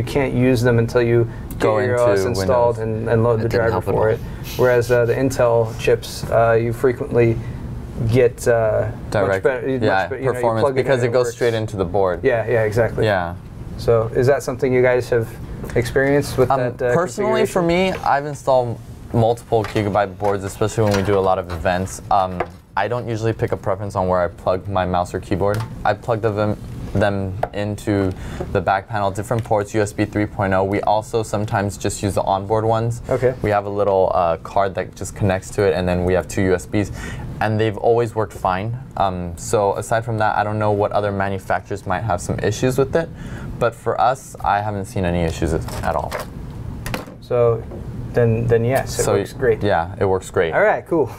can't use them until you get your OS installed and load the driver for it. Whereas the Intel chips, you frequently get direct performance because it goes straight into the board. Yeah, exactly. Yeah. So is that something you guys have experienced with that? Personally, for me, I've installed multiple Gigabyte boards, especially when we do a lot of events. I don't usually pick a preference on where I plug my mouse or keyboard. I plug them into the back panel, different ports, USB 3.0. We also sometimes just use the onboard ones. Okay. We have a little card that just connects to it, and then we have 2 USBs, and they've always worked fine. So aside from that, I don't know what other manufacturers might have some issues with it, but for us, I haven't seen any issues at all. So then yes, it works great. Yeah, it works great. All right, cool.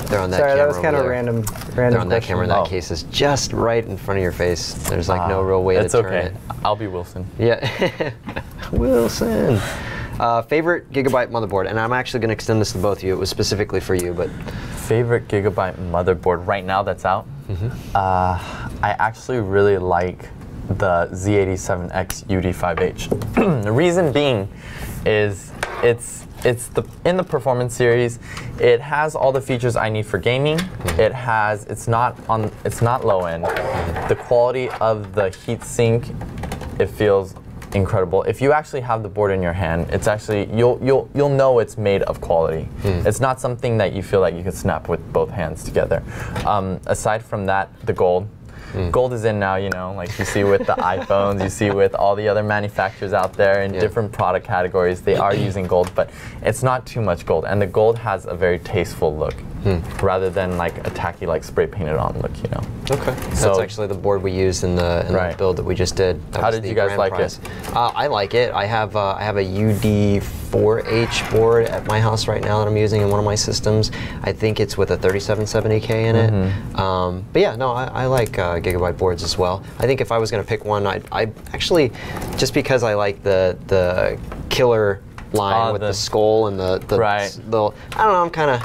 They're on that Sorry, camera that was kind of there. random. They're on that camera. That case is just right in front of your face. There's like no real way to turn it. I'll be Wilson. Yeah, Wilson. Favorite Gigabyte motherboard, and I'm actually going to extend this to both of you. It was specifically for you, but favorite Gigabyte motherboard right now that's out. I actually really like the Z87X UD5H. The reason being is it's in the performance series. It has all the features I need for gaming. It's not low end. The quality of the heat sink, it feels incredible. If you actually have the board in your hand, it's actually you'll know it's made of quality. It's not something that you feel like you can snap with both hands together. Aside from that, the gold. Gold is in now, you know, like you see with the iPhones, you see with all the other manufacturers out there in different product categories, they are using gold, but it's not too much gold. And the gold has a very tasteful look. rather than like a tacky like spray painted on look, you know. Okay. So that's actually the board we used in the build that we just did. How did you guys like it? I like it. I have a UD4H board at my house right now that I'm using in one of my systems. I think it's with a 3770K in it. But yeah, no, I like Gigabyte boards as well. I think if I was going to pick one, I actually, just because I like the killer line with the skull and the I don't know, I'm kind of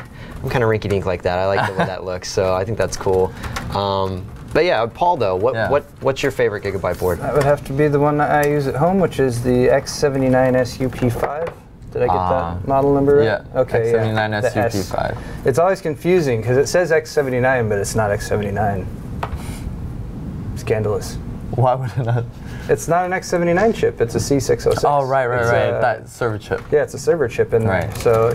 rinky-dink like that. I like the way that looks, so I think that's cool. But yeah, Paul though, what's your favorite Gigabyte board? That would have to be the one that I use at home, which is the X79 SUP5. Did I get that model number right? Yeah. Okay. X79 SUP5. It's always confusing because it says X79, but it's not X79. Scandalous. Why would it not? It's not an X79 chip. It's a C606. Oh, right. That server chip. Yeah, it's a server chip in there. So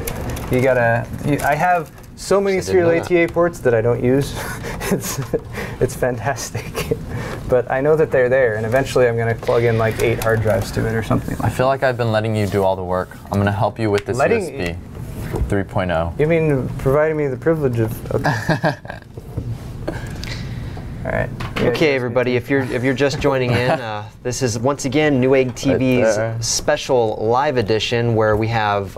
you gotta. I have so many serial ATA ports that I don't use. It's fantastic. But I know that they're there, and eventually I'm going to plug in like 8 hard drives to it or something. I feel like I've been letting you do all the work. I'm going to help you with this USB 3.0. You mean providing me the privilege of... Okay. All right. Okay, everybody, if you're just joining in, this is once again Newegg TV's special live edition where we have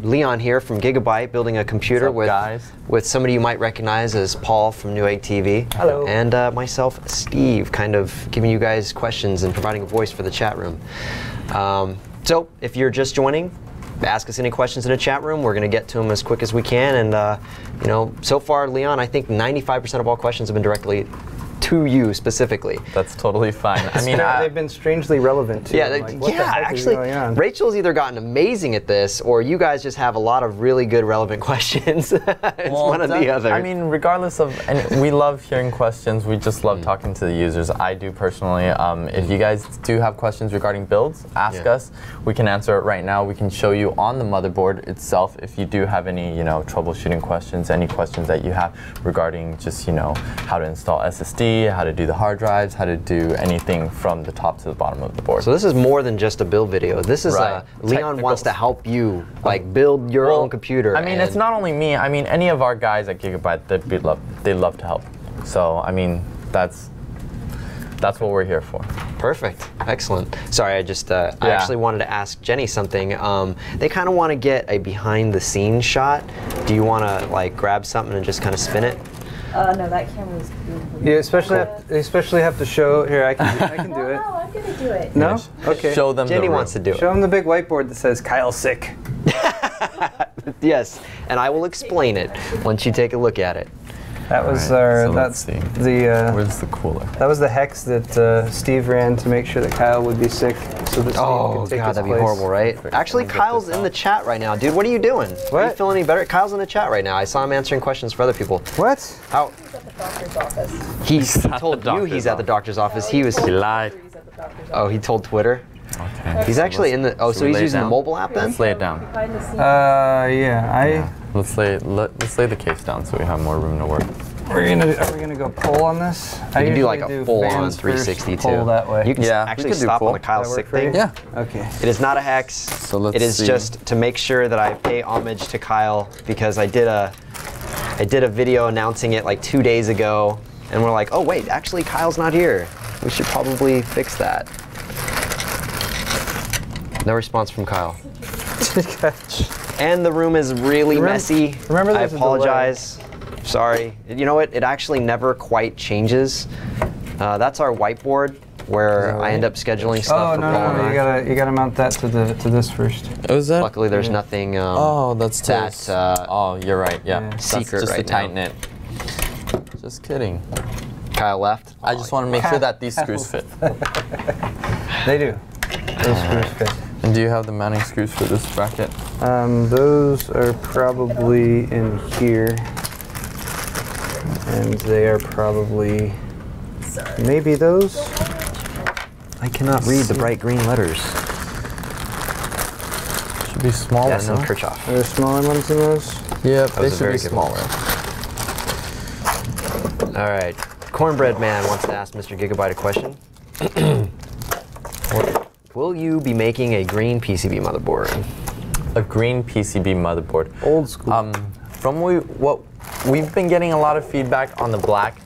Leon here from Gigabyte building a computer with somebody you might recognize as Paul from Newegg TV. Hello. And myself, Steve, kind of giving you guys questions and providing a voice for the chat room. So if you're just joining, ask us any questions in the chat room. We're going to get to them as quick as we can. And you know, so far, Leon, I think 95% of all questions have been directly to you specifically. That's totally fine. I mean, they've been strangely relevant too. Yeah, actually, Rachel's either gotten amazing at this, or you guys just have a lot of really good relevant questions. It's one or the other. I mean, regardless of, and we love hearing questions. We just love talking to the users. I do personally. If you guys do have questions regarding builds, ask us. We can answer it right now. We can show you on the motherboard itself if you do have any, you know, troubleshooting questions, any questions that you have regarding just, you know, how to install SSD, how to do the hard drives, how to do anything from the top to the bottom of the board. So this is more than just a build video. This is Leon wants to help you like build your own computer. I mean, it's not only me. I mean, any of our guys at Gigabyte, they love to help. So I mean, that's what we're here for. Perfect. Excellent. Sorry, I just I actually wanted to ask Jenny something. They kind of want to get a behind-the-scenes shot. Do you want to like grab something and just kind of spin it? No, that camera's beautiful. You especially have to show. Here, I can do it. No, I'm gonna do it. No? Okay. Show them. Jenny wants to do it. Show them the big whiteboard that says Kyle's sick. Yes, and I will explain it once you take a look at it. That was where's the cooler? That was the hex that Steve ran to make sure that Kyle would be sick, so that Steve could take his that'd be place. horrible, right? Actually, Kyle's in the chat right now, dude. What are you doing? What? Are you feeling any better? Kyle's in the chat right now. I saw him answering questions for other people. What? How? He's at the doctor's office. He told you he's at the doctor's office. He lied. Oh, he told Twitter. Okay. He's actually in the. Oh, so he's using the mobile app then? Let's lay it down. Let's lay the case down so we have more room to work. Are we gonna go pull on this? You can do like a full-on 360 too. Pull that way. You can actually stop on the Kyle's sick thing. Yeah. Okay. It is not a hex. So let's It is just to make sure that I pay homage to Kyle because I did a video announcing it like 2 days ago, and we're like, oh wait, actually Kyle's not here. We should probably fix that. No response from Kyle. And the room is really messy. Remember, I apologize. Sorry. You know what? It actually never quite changes. That's our whiteboard where I end up scheduling stuff. Oh no! You gotta mount that to this first. Was that? Luckily, there's nothing. That's that. Oh, you're right. Yeah. Secret just right to tighten it. Just kidding. Kyle left. I just want to make sure that these screws fit. They do. Those screws fit. And do you have the mounting screws for this bracket? Those are probably in here. And they are probably maybe those. I cannot read the bright green letters. Should be smaller. That's some Kirchhoff. Are there smaller ones than those? Yeah, they should be smaller. All right. Cornbread Man wants to ask Mr. Gigabyte a question. Will you be making a green PCB motherboard? A green PCB motherboard. Old school. From what we've been getting a lot of feedback on the black.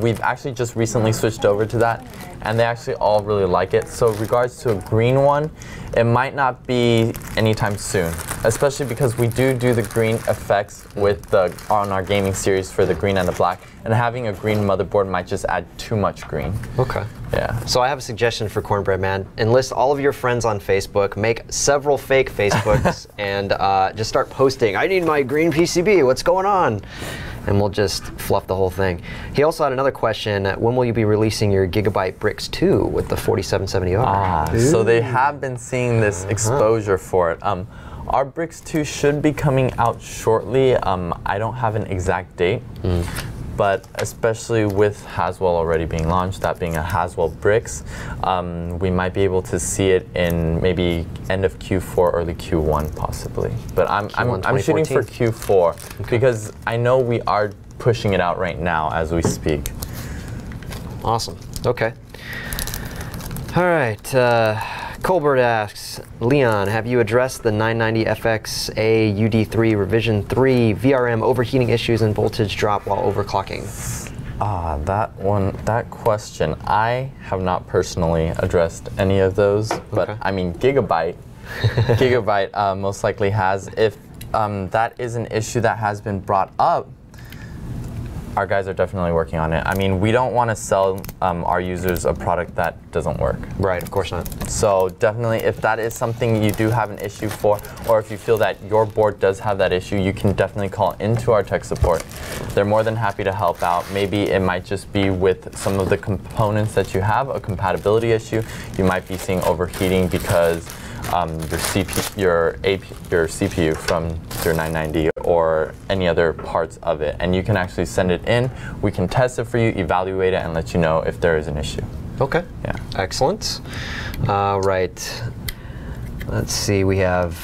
We've actually just recently switched over to that, and they actually all really like it. So in regards to a green one, it might not be anytime soon, especially because we do the green effects with on our gaming series for the green and the black, and having a green motherboard might just add too much green. Okay. Yeah. So I have a suggestion for Cornbread Man. Enlist all of your friends on Facebook, make several fake Facebooks, and just start posting, I need my green PCB, what's going on? And we'll just fluff the whole thing. He also had another question, when will you be releasing your Gigabyte Bricks 2 with the 4770R? So they have been seeing this exposure for it. Our Bricks 2 should be coming out shortly. I don't have an exact date. But especially with Haswell already being launched, that being a Haswell Bricks, we might be able to see it in maybe end of Q4, early Q1 possibly. But I'm shooting for Q4 because I know we are pushing it out right now as we speak. Awesome. Okay. All right. Colbert asks, Leon, have you addressed the 990FXA UD3 revision 3 VRM overheating issues and voltage drop while overclocking? That question, I have not personally addressed any of those, but I mean, Gigabyte most likely has. If that is an issue that has been brought up, our guys are definitely working on it. I mean, we don't want to sell our users a product that doesn't work. Right, of course not. So definitely, if that is something you do have an issue for, or if you feel that your board does have that issue, you can definitely call into our tech support. They're more than happy to help out. Maybe it might just be with some of the components that you have, a compatibility issue. You might be seeing overheating because your CPU from your 990 or any other parts of it, and you can actually send it in. We can test it for you, evaluate it, and let you know if there is an issue. Okay. Yeah. Excellent. Right. Let's see. We have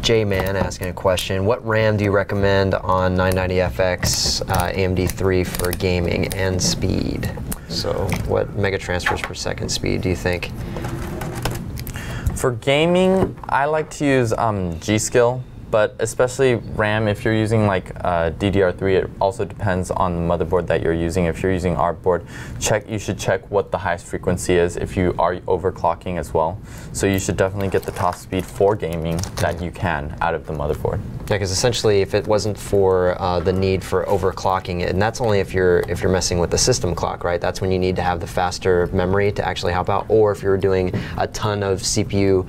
J-Man asking a question. What RAM do you recommend on 990FX AMD 3 for gaming and speed? So, what mega transfers per second speed do you think? For gaming, I like to use G.Skill, but especially RAM, if you're using like DDR3, it also depends on the motherboard that you're using. If you're using our board, you should check what the highest frequency is if you are overclocking as well. So you should definitely get the top speed for gaming that you can out of the motherboard. Yeah, because essentially, if it wasn't for the need for overclocking it, and that's only if you're messing with the system clock, right? That's when you need to have the faster memory to actually help out, or if you're doing a ton of CPU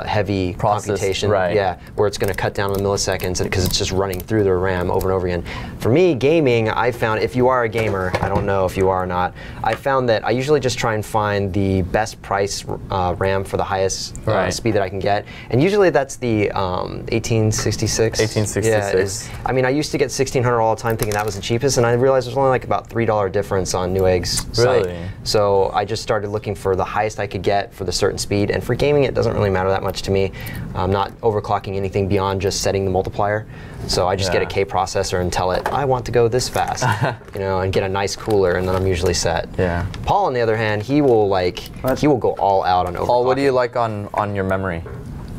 heavy computation, right. Yeah, where it's going to cut down on milliseconds because it's just running through the RAM over and over again. For me, gaming, I found, if you are a gamer, I don't know if you are or not, I found that I usually just try and find the best price RAM for the highest speed that I can get, and usually that's the 1866. 1866. Yeah, I mean, I used to get 1600 all the time thinking that was the cheapest, and I realized there's only like about $3 difference on Newegg's site. So I just started looking for the highest I could get for the certain speed, and for gaming it doesn't really matter that much to me. I'm not overclocking anything beyond just setting the multiplier. So I just get a K processor and tell it, I want to go this fast, you know, and get a nice cooler, and then I'm usually set. Yeah. Paul, on the other hand, he will go all out on overclocking. Paul, what do you like on your memory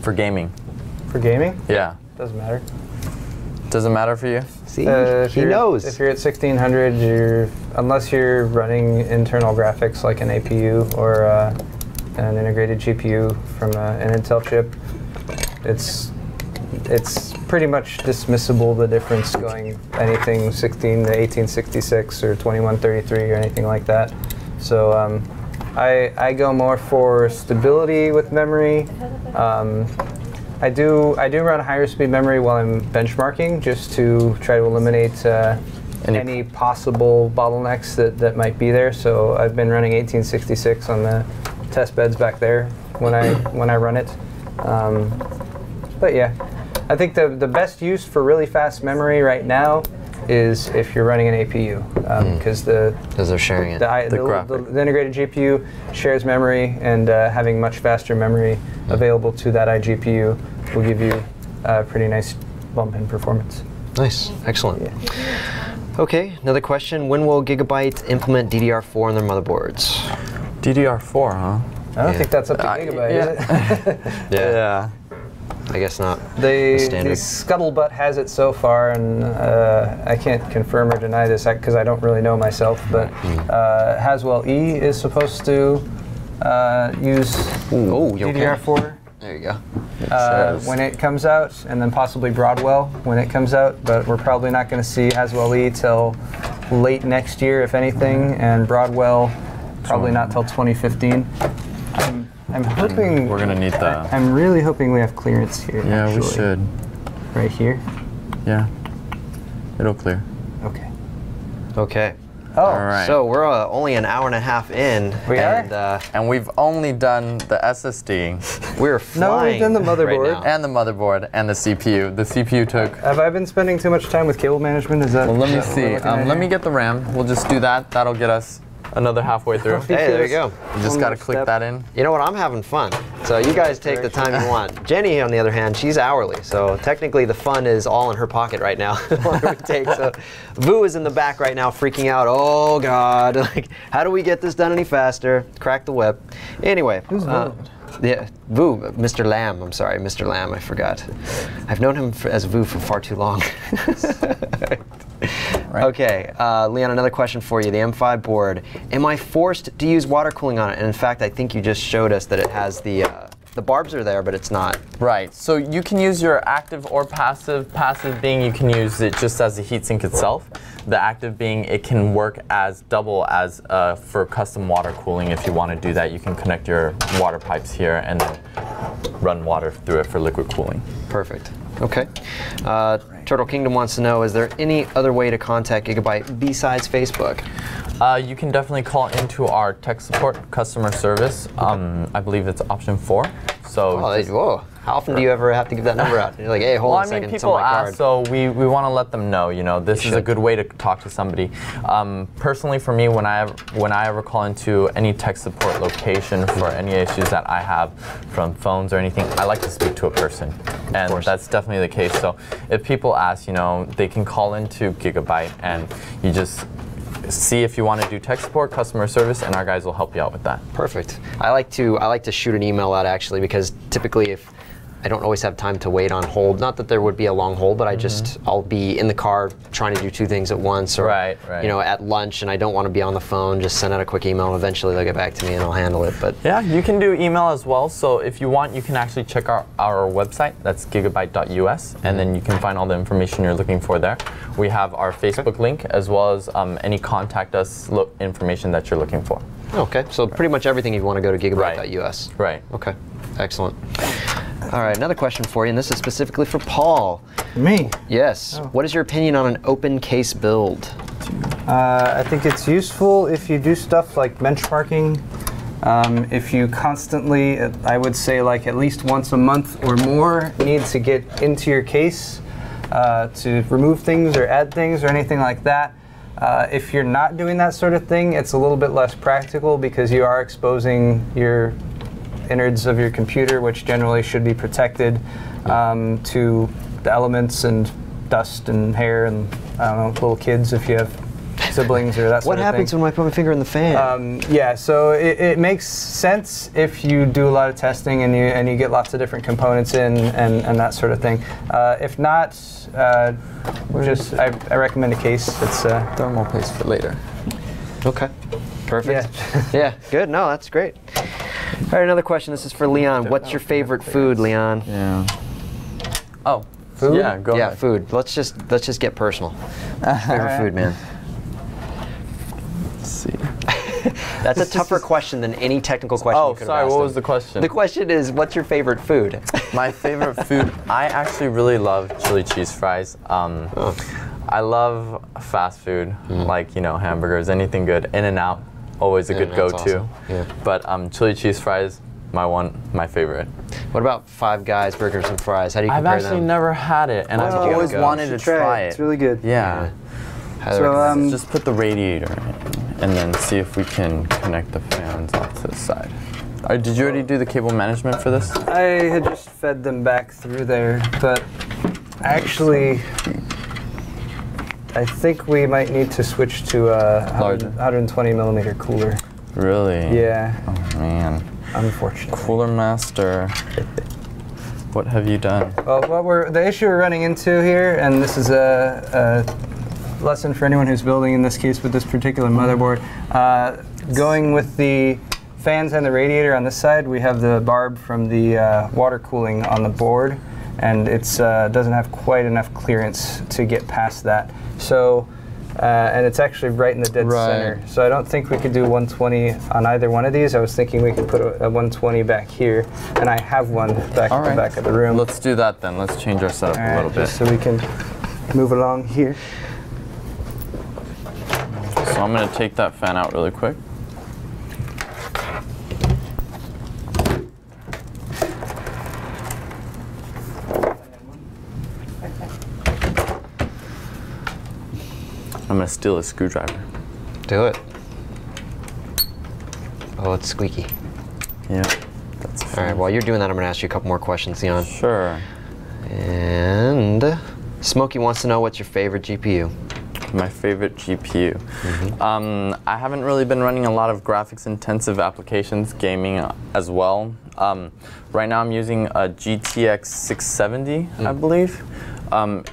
for gaming? For gaming? Yeah. Doesn't matter. Doesn't matter for you? See, he knows. If you're at 1600, unless you're running internal graphics like an APU or an integrated GPU from an Intel chip, it's pretty much dismissible, the difference going anything 16 to 1866 or 2133 or anything like that. So I go more for stability with memory. I do run higher speed memory while I'm benchmarking, just to try to eliminate any possible bottlenecks that might be there. So I've been running 1866 on the test beds back there when I run it. But yeah, I think the best use for really fast memory right now is if you're running an APU, because they're sharing it. The integrated GPU shares memory, and having much faster memory available to that iGPU will give you a pretty nice bump in performance. Nice, excellent. Yeah. Okay, another question. When will Gigabyte implement DDR4 on their motherboards? DDR4, huh? I don't think that's up to Gigabyte, is it? Yeah. I guess not. The standard. Scuttlebutt has it so far, and I can't confirm or deny this because I don't really know myself, but Haswell E is supposed to use DDR4. There you go. When it comes out, and then possibly Broadwell when it comes out, but we're probably not going to see Haswell E till late next year, if anything, and Broadwell probably not till 2015. I'm hoping we're gonna need that. I'm really hoping we have clearance here. Yeah, actually. we should. Right here. Yeah, it'll clear. Okay. Okay. Oh, all right. So we're only an hour and a half in. We are? And we've only done the SSD. We're flying. No, we've done the motherboard. Right And the motherboard and the CPU. The CPU took. Have I been spending too much time with cable management? Is that? Well, let me see. Let me get the RAM. We'll just do that. That'll get us another halfway through. Hey, there you go. You just got to click that in. You know what? I'm having fun. So you guys take the time you want. Jenny, on the other hand, she's hourly. So technically the fun is all in her pocket right now. So Vu is in the back right now freaking out. Oh, God. Like, how do we get this done any faster? Crack the whip. Anyway. Who's Vu? Yeah, Vu, Mr. Lamb. I'm sorry, Mr. Lamb. I forgot. I've known him as Vu for far too long. Right. Okay, Leon, another question for you. The M5 board. Am I forced to use water cooling on it? And in fact, I think you just showed us that it has the barbs are there, but it's not. Right. So you can use your active or passive. Passive being you can use it just as a heatsink itself. The active being it can work as double as for custom water cooling. If you want to do that, you can connect your water pipes here and then run water through it for liquid cooling. Perfect. Okay. Turtle Kingdom wants to know, is there any other way to contact Gigabyte besides Facebook? You can definitely call into our tech support customer service. I believe it's option 4. So whoa. How often do you ever have to give that number out? You're like, hey, hold on a second, it's on my card. So we want to let them know, you know, this is a good way to talk to somebody. Personally, for me, when I ever call into any tech support location for any issues that I have from phones or anything, I like to speak to a person, and that's definitely the case. So if people ask, you know, they can call into Gigabyte, and you just see if you want to do tech support, customer service, and our guys will help you out with that. Perfect. I like to shoot an email out actually, because typically if I don't always have time to wait on hold. Not that there would be a long hold, but I'll be in the car trying to do 2 things at once, or you know, at lunch, and I don't want to be on the phone. Just send out a quick email, and eventually they'll get back to me, and I'll handle it. But yeah, you can do email as well. So if you want, you can actually check our website. That's gigabyte.us, and then you can find all the information you're looking for there. We have our Facebook link as well as any contact us information that you're looking for. Okay, so pretty much everything you want to go to gigabyte.us. Right. Okay, excellent. All right, another question for you, and this is specifically for Paul. Me? Yes. Oh. What is your opinion on an open case build? I think it's useful if you do stuff like benchmarking. If you constantly, I would say like at least once a month or more, need to get into your case to remove things or add things or anything like that. If you're not doing that sort of thing, it's a little bit less practical because you are exposing your innards of your computer, which generally should be protected, to the elements and dust and hair and, I don't know, little kids if you have siblings or that sort of thing. What happens when I put my finger in the fan? Yeah, so it makes sense if you do a lot of testing and you get lots of different components in and that sort of thing. If not, I recommend a case that's thermal paste for later. Okay, perfect. Yeah. Yeah, good. No, that's great. All right, another question. This is for Leon. What's your favorite food, Leon? Yeah. Oh, food? Yeah, go ahead. Yeah, food. Let's just get personal. Favorite food, man. Let's see. That's a tougher question than any technical question you could have asked. Oh, sorry, what was the question? The question is, what's your favorite food? My favorite food, I actually really love chili cheese fries. I love fast food, like, you know, hamburgers, anything good. In-N-Out, always a good go-to. Awesome. Yeah. But chili cheese fries, my favorite. What about Five Guys burgers and fries? How do you compare them? I've actually never had it, and I've always wanted to try it. It's really good. Yeah. So just put the radiator in, and then see if we can connect the fans off to the side. Did you already do the cable management for this? I had just fed them back through there, but actually, I think we might need to switch to a 120 millimeter cooler. Really? Yeah. Oh man. Unfortunately. Cooler Master. What have you done? Well, the issue we're running into here, and this is a lesson for anyone who's building, in this case with this particular motherboard, going with the fans and the radiator on this side, we have the barb from the water cooling on the board, and it doesn't have quite enough clearance to get past that. So, and it's actually right in the dead center. So I don't think we could do 120 on either one of these. I was thinking we could put a 120 back here, and I have one back at the back of the room. Let's do that then. Let's change our setup a little bit. Just so we can move along here. So I'm going to take that fan out really quick. I'm going to steal a screwdriver. Do it. Oh, it's squeaky. Yeah. That's all right, while you're doing that, I'm going to ask you a couple more questions, Leon. Sure. And Smokey wants to know, what's your favorite GPU? My favorite GPU. I haven't really been running a lot of graphics-intensive applications, gaming as well. Right now I'm using a GTX 670, I believe.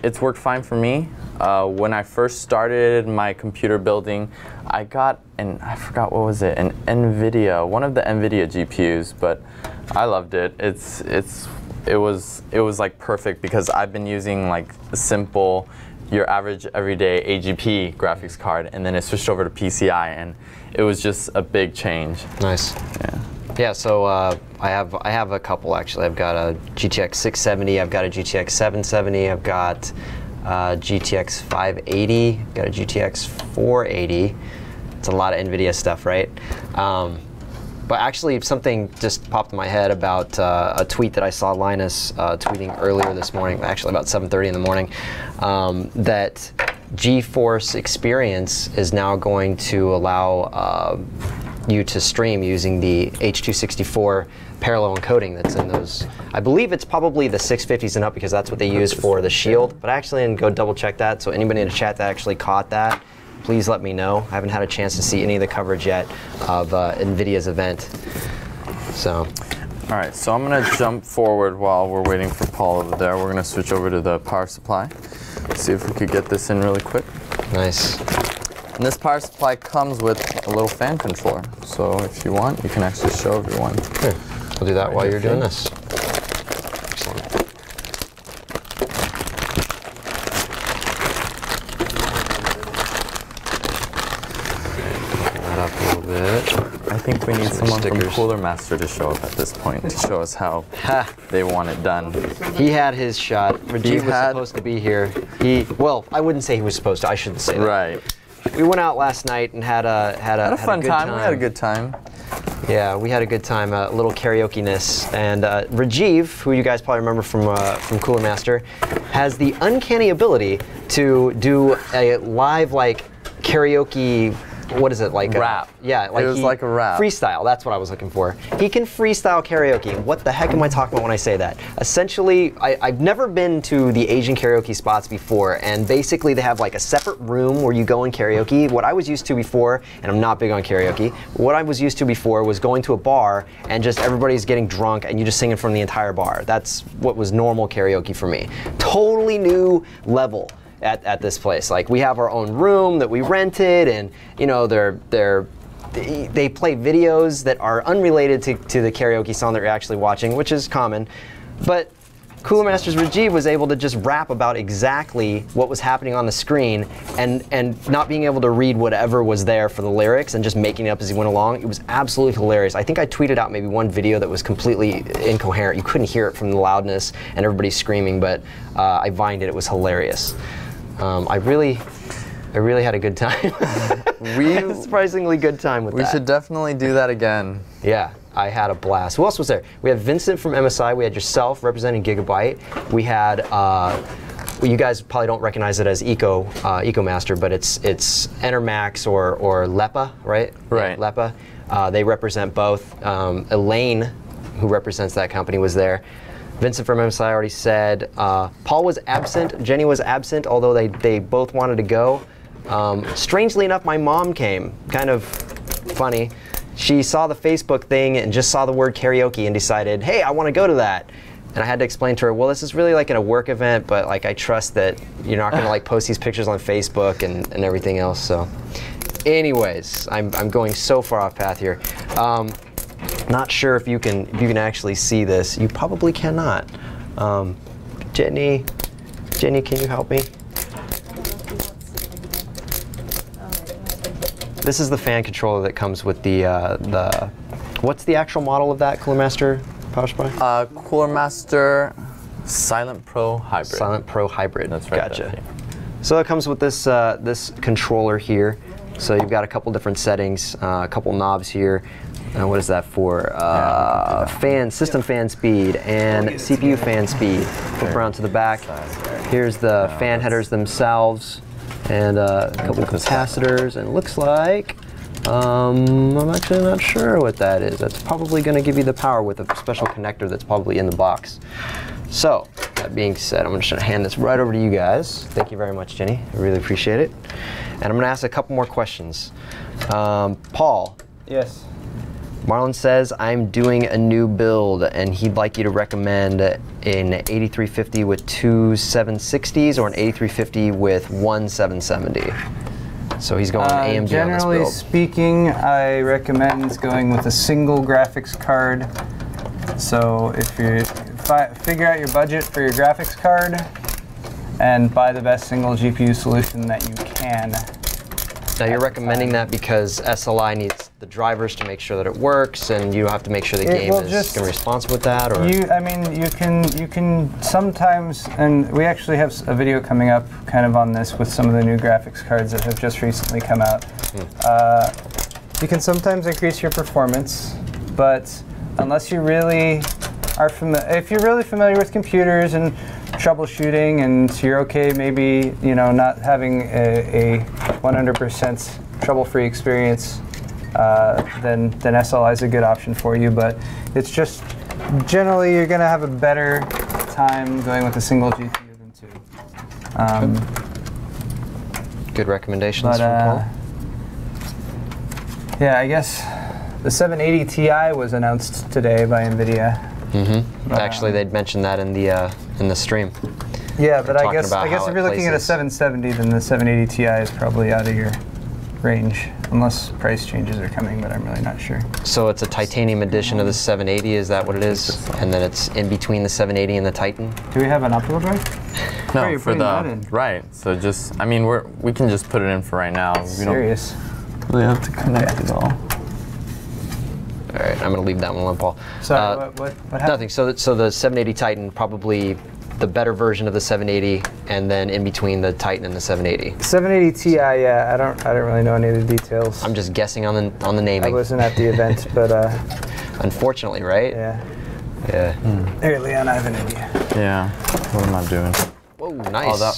It's worked fine for me. When I first started my computer building, I got I forgot what was it, an NVIDIA, one of the NVIDIA GPUs, but I loved it. It was like perfect because I've been using like a simple, your average everyday AGP graphics card, and then it switched over to PCI, and it was just a big change. Nice. Yeah. Yeah. So I have a couple actually. I've got a GTX 670. I've got a GTX 770. I've got GTX 580. Got a GTX 480. It's a lot of NVIDIA stuff, right? But actually, something just popped in my head about a tweet that I saw Linus tweeting earlier this morning, actually about 7:30 in the morning, that GeForce Experience is now going to allow you to stream using the H.264 parallel encoding that's in those. I believe it's probably the 650s and up because that's what they use for the Shield, but I actually didn't go double check that, so anybody in the chat that actually caught that, please let me know. I haven't had a chance to see any of the coverage yet of NVIDIA's event. So. All right, so I'm going to jump forward while we're waiting for Paul over there. We're going to switch over to the power supply. See if we could get this in really quick. Nice. And this power supply comes with a little fan controller. So if you want, you can actually show everyone. Here, we'll do that while you're doing this. Excellent. Up a little bit. I think we need someone from Cooler Master to show up at this point to show us how they want it done. He had his shot. Rajiv was supposed to be here. Well, I wouldn't say he was supposed to. I shouldn't say that. Right. We went out last night and had a fun time. We had a good time. Yeah, we had a good time. A little karaoke-ness. And Rajiv, who you guys probably remember from Cooler Master, has the uncanny ability to do a live karaoke. What is it, like rap? Yeah, it was like a rap. Freestyle, that's what I was looking for. He can freestyle karaoke. What the heck am I talking about when I say that? Essentially, I've never been to the Asian karaoke spots before, and basically they have like a separate room where you go and karaoke. What I was used to before, and I'm not big on karaoke, what I was used to before was going to a bar and just everybody's getting drunk and you just sing it from the entire bar. That's what was normal karaoke for me. Totally new level. At this place, like we have our own room that we rented, and you know they play videos that are unrelated to the karaoke song that you're actually watching, which is common. But Cooler Master's Rajiv was able to just rap about exactly what was happening on the screen, and not being able to read whatever was there for the lyrics and just making it up as he went along. It was absolutely hilarious. I think I tweeted out maybe one video that was completely incoherent. You couldn't hear it from the loudness and everybody screaming, but I vined it. It was hilarious. I really had a good time. We had a surprisingly good time with that. We should definitely do that again. Yeah, I had a blast. Who else was there? We had Vincent from MSI. We had yourself representing Gigabyte. We had, you guys probably don't recognize it as EcoMaster, but it's Enermax or Lepa, right? Right. Yeah, Lepa. They represent both. Elaine, who represents that company, was there. Vincent from MSI already said. Paul was absent. Jenny was absent, although they both wanted to go. Strangely enough, my mom came. Kind of funny. She saw the Facebook thing and just saw the word karaoke and decided, hey, I want to go to that. And I had to explain to her, well, this is really like in a work event, but like I trust that you're not going to like post these pictures on Facebook and everything else. So, anyways, I'm going so far off path here. Not sure if you can actually see this. You probably cannot. Jenny, can you help me? This is the fan controller that comes with the what's the actual model of that Cooler Master power supply? Cooler Master Silent Pro Hybrid. Silent Pro Hybrid. That's right. Gotcha. There. So it comes with this this controller here. So you've got a couple different settings, a couple knobs here. What is that for? System fan speed and CPU fan speed. Flip around to the back. Here's the fan headers themselves and a couple capacitors. And it looks like, I'm actually not sure what that is. That's probably going to give you the power with a special connector that's probably in the box. So, that being said, I'm just going to hand this right over to you guys. Thank you very much, Jenny. I really appreciate it. And I'm going to ask a couple more questions. Paul. Yes. Marlon says, I'm doing a new build, and he'd like you to recommend an 8350 with two 760s or an 8350 with one 770. So he's going AMD on this build. Generally speaking, I recommend going with a single graphics card. So if you figure out your budget for your graphics card and buy the best single GPU solution that you can. Now you're recommending that because SLI needs the drivers to make sure that it works, and you have to make sure the game is going to be responsive with that, or? I mean, you can sometimes, and we actually have a video coming up kind of on this with some of the new graphics cards that have just recently come out. You can sometimes increase your performance, but unless you really are if you're really familiar with computers and troubleshooting, and you're okay maybe, you know, not having a 100% trouble-free experience, then SLI is a good option for you. But it's just generally you're going to have a better time going with a single GPU than two. Good recommendations from Paul. Yeah, I guess the 780 Ti was announced today by NVIDIA. Actually, they'd mentioned that in the stream. Yeah, but I guess if you're looking at a 770, then the 780 Ti is probably out of your range, unless price changes are coming, but I'm really not sure. So it's a titanium edition of the 780, is that what it is? And then it's in between the 780 and the Titan? Do we have an optical drive? No, for the, right, so just, I mean, we can just put it in for right now. Serious. We don't really have to connect it all. All right, I'm going to leave that one alone, Paul. Sorry, what happened? Nothing. So the 780 Titan, probably the better version of the 780, and then in between the Titan and the 780. 780 Ti, yeah, I don't really know any of the details. I'm just guessing on the naming. I wasn't at the event, but unfortunately, right? Yeah. Yeah. Hey, Leon, I have an idea. Yeah. What am I doing? Whoa, nice. Oh,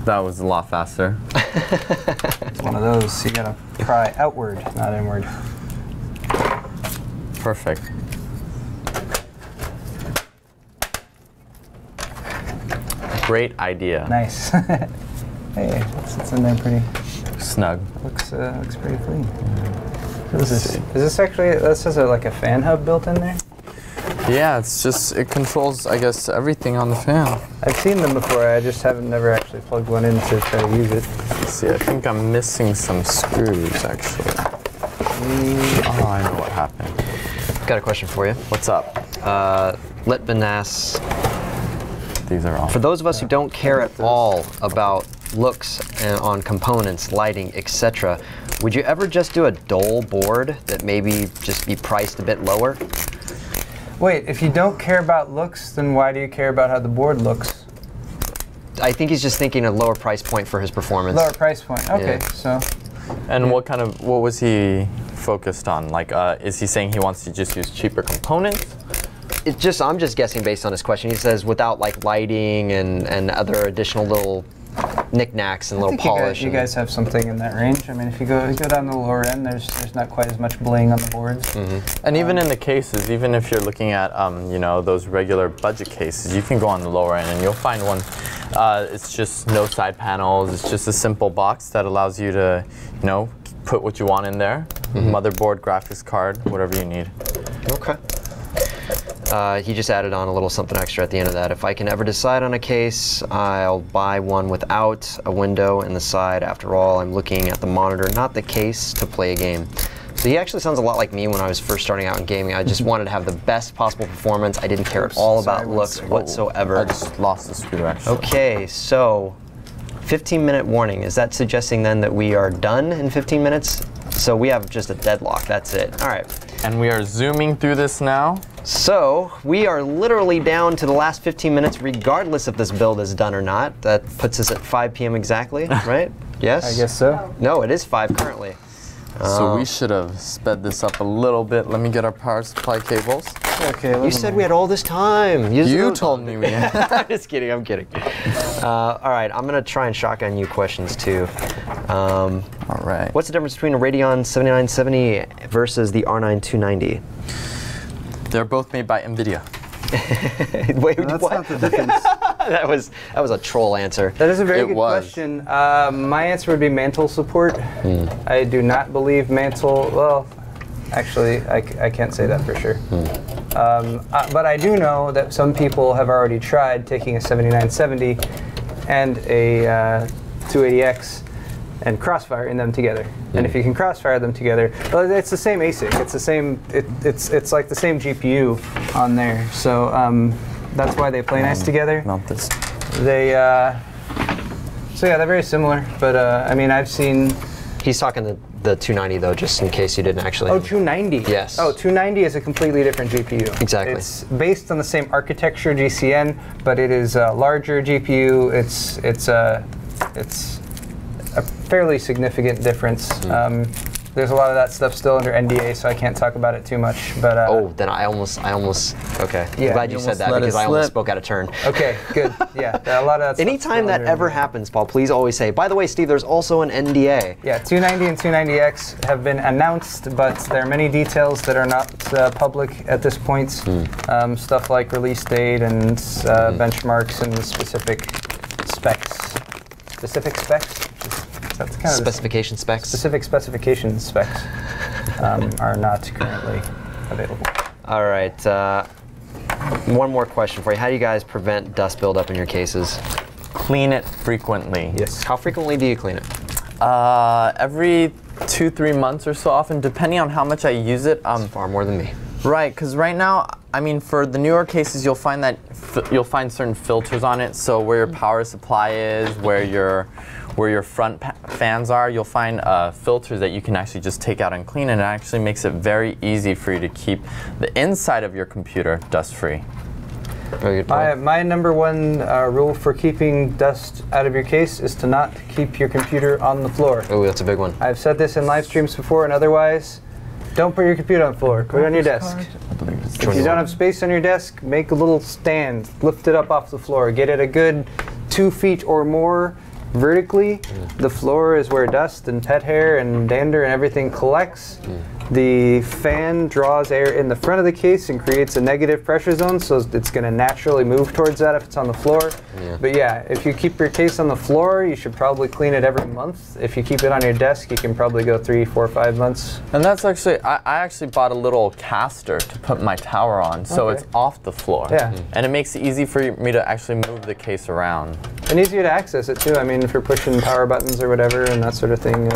that was a lot faster. It's one of those. You gotta pry outward, not inward. Perfect. Great idea. Nice. Hey, it's in there pretty snug. Looks pretty clean. What is this? Is this actually? This is like a fan hub built in there? Yeah, it controls, I guess, everything on the fan. I've seen them before. I just never actually plugged one in to try to use it. Let's see, I think I'm missing some screws actually. Oh, I know what happened. Got a question for you. What's up? Litman asks, these are all. For those of us who don't care at all about looks on components, lighting, etc., would you ever just do a dull board that maybe just be priced a bit lower? Wait, if you don't care about looks, then why do you care about how the board looks? I think he's just thinking a lower price point for his performance. Lower price point, okay, yeah. So. And what was he focused on? Like, is he saying he wants to just use cheaper components? I'm just guessing based on his question. He says without like lighting and other additional little knickknacks and little polish. You guys have something in that range. I mean, if you go down the lower end, there's not quite as much bling on the boards. And even in the cases, even if you're looking at you know, those regular budget cases, you can go on the lower end and you'll find one. It's just no side panels. It's just a simple box that allows you to, you know, put what you want in there. Motherboard, graphics card, whatever you need. Okay. He just added on a little something extra at the end of that. If I can ever decide on a case, I'll buy one without a window in the side. After all, I'm looking at the monitor, not the case, to play a game. So he actually sounds a lot like me when I was first starting out in gaming. I just wanted to have the best possible performance. I didn't care at all about looks whatsoever. I just lost the screw, actually. Okay, so 15-minute warning. Is that suggesting then that we are done in 15 minutes? So we have just a deadlock. That's it. All right. And we are zooming through this now. So we are literally down to the last 15 minutes, regardless if this build is done or not. That puts us at 5 p.m. exactly, right? Yes? I guess so. No, it is 5 currently. So we should have sped this up a little bit. Let me get our power supply cables. Okay. You said we had all this time. You told me we had. I'm just kidding. I'm kidding. All right. I'm going to try and shotgun you questions, too. All right. What's the difference between a Radeon 7970 versus the R9 290? They're both made by NVIDIA. Wait, no, that's not the difference. that was a troll answer. That is a very good question. My answer would be mantle support. I do not believe mantle. Well, actually, I can't say that for sure. But I do know that some people have already tried taking a 7970 and a 280X and crossfiring them together. And if you can crossfire them together, well, it's the same ASIC. It's the same. It's like the same GPU on there. So that's why they play nice together. Mount this. They. So yeah, they're very similar. But I mean, I've seen. He's talking the 290 though, just in case you didn't actually. Oh, 290. Yes. Oh, 290 is a completely different GPU. Exactly. It's based on the same architecture, GCN, but it is a larger GPU. It's a fairly significant difference. There's a lot of that stuff still under NDA, so I can't talk about it too much. But oh, then I almost. Okay. Yeah, I'm glad you said that because I almost spoke out of turn. Okay, good. Yeah, a lot of that. Anytime that ever happens, Paul, please always say, by the way, Steve, there's also an NDA. Yeah, 290 and 290X have been announced, but there are many details that are not public at this point. Stuff like release date and benchmarks and specific specs. Specific specs? That's kind of specification specs? Specific specification specs are not currently available. All right. One more question for you. How do you guys prevent dust buildup in your cases? Clean it frequently. Yes. How frequently do you clean it? Every 2-3 months or so often, depending on how much I use it. It's far more than me. Right, because right now, I mean, for the newer cases, you'll find that you'll find certain filters on it. So where your power supply is, where your front fans are, you'll find filters that you can actually just take out and clean, and it actually makes it very easy for you to keep the inside of your computer dust-free. Very good. My number one rule for keeping dust out of your case is to not keep your computer on the floor. Oh, that's a big one. I've said this in live streams before and otherwise. Don't put your computer on the floor. Put it on your desk. If you don't have space on your desk, make a little stand. Lift it up off the floor. Get it a good 2 feet or more vertically. The floor is where dust and pet hair and dander and everything collects. The fan draws air in the front of the case and creates a negative pressure zone, so it's going to naturally move towards that if it's on the floor. But yeah, if you keep your case on the floor, you should probably clean it every month. If you keep it on your desk, you can probably go 3, 4, 5 months. And that's actually, I actually bought a little caster to put my tower on, so it's off the floor. Yeah. And it makes it easy for me to actually move the case around. And easier to access it too. I mean, if you're pushing power buttons or whatever and that sort of thing.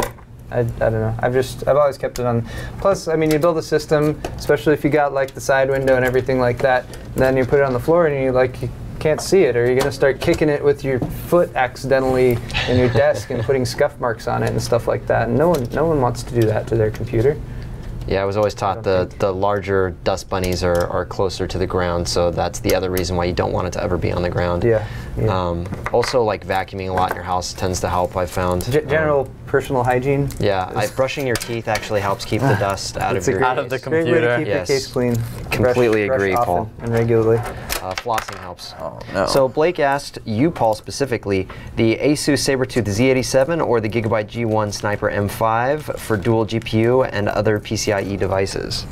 I don't know. I've always kept it on. Plus, I mean, you build a system, especially if you got like the side window and everything like that. And then you put it on the floor and you can't see it, or you're gonna start kicking it with your foot accidentally in your desk and putting scuff marks on it and stuff like that. And no one wants to do that to their computer. Yeah, I was always taught the larger dust bunnies are closer to the ground, so that's the other reason why you don't want it to ever be on the ground. Yeah. Also, like vacuuming a lot in your house tends to help, I've found. General personal hygiene. Yeah, brushing your teeth actually helps keep the dust out of your out of the computer. Great way to keep your case clean. Completely agree, brush Paul. often and regularly. Flossing helps. Oh, no. So Blake asked you, Paul, specifically, the Asus Sabertooth Z87 or the Gigabyte G1 Sniper M5 for dual GPU and other PCIe devices.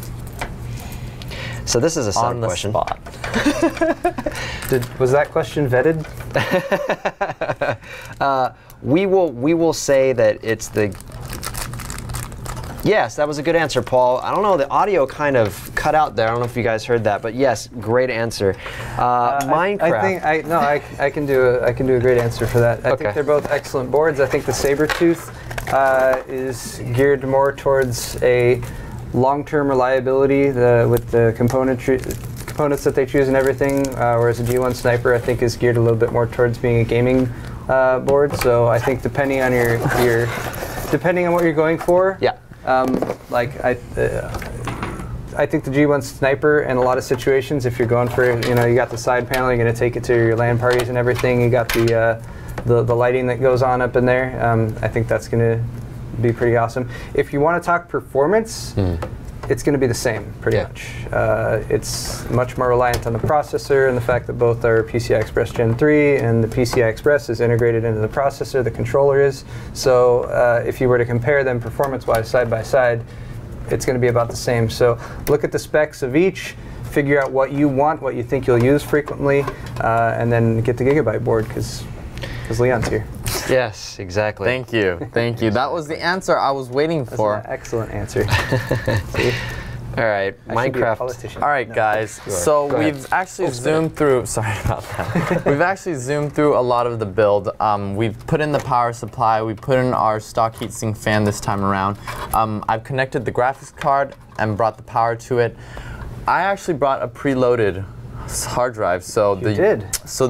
So this is a setup question. On the spot. Was that question vetted? We will say that it's the Yes, that was a good answer, Paul. I don't know, the audio kind of cut out there. I don't know if you guys heard that, but yes, great answer. Minecraft. I can do a great answer for that. I think they're both excellent boards. I think the Sabertooth is geared more towards a long-term reliability with the components that they choose and everything, whereas the G1 Sniper I think is geared a little bit more towards being a gaming board. So I think depending on depending on what you're going for, yeah. I think the G1 Sniper in a lot of situations, if you're going for, you got the side panel, you're going to take it to your LAN parties and everything. You got the lighting that goes on up in there. I think that's going to be pretty awesome. If you want to talk performance, it's going to be the same, pretty much. It's much more reliant on the processor and the fact that both are PCI Express Gen 3, and the PCI Express is integrated into the processor, the controller is. So if you were to compare them performance-wise side by side, it's going to be about the same. So look at the specs of each, figure out what you want, what you think you'll use frequently, and then get the Gigabyte board, because Leon's here. Yes, exactly. Thank you. Thank you. That was the answer I was waiting for. That's an excellent answer. All right, Minecraft. All right, guys. So we've actually zoomed through. Sorry about that. We've actually zoomed through a lot of the build. We've put in the power supply. We put in our stock heatsink fan this time around. I've connected the graphics card and brought the power to it. I actually brought a preloaded hard drive, so the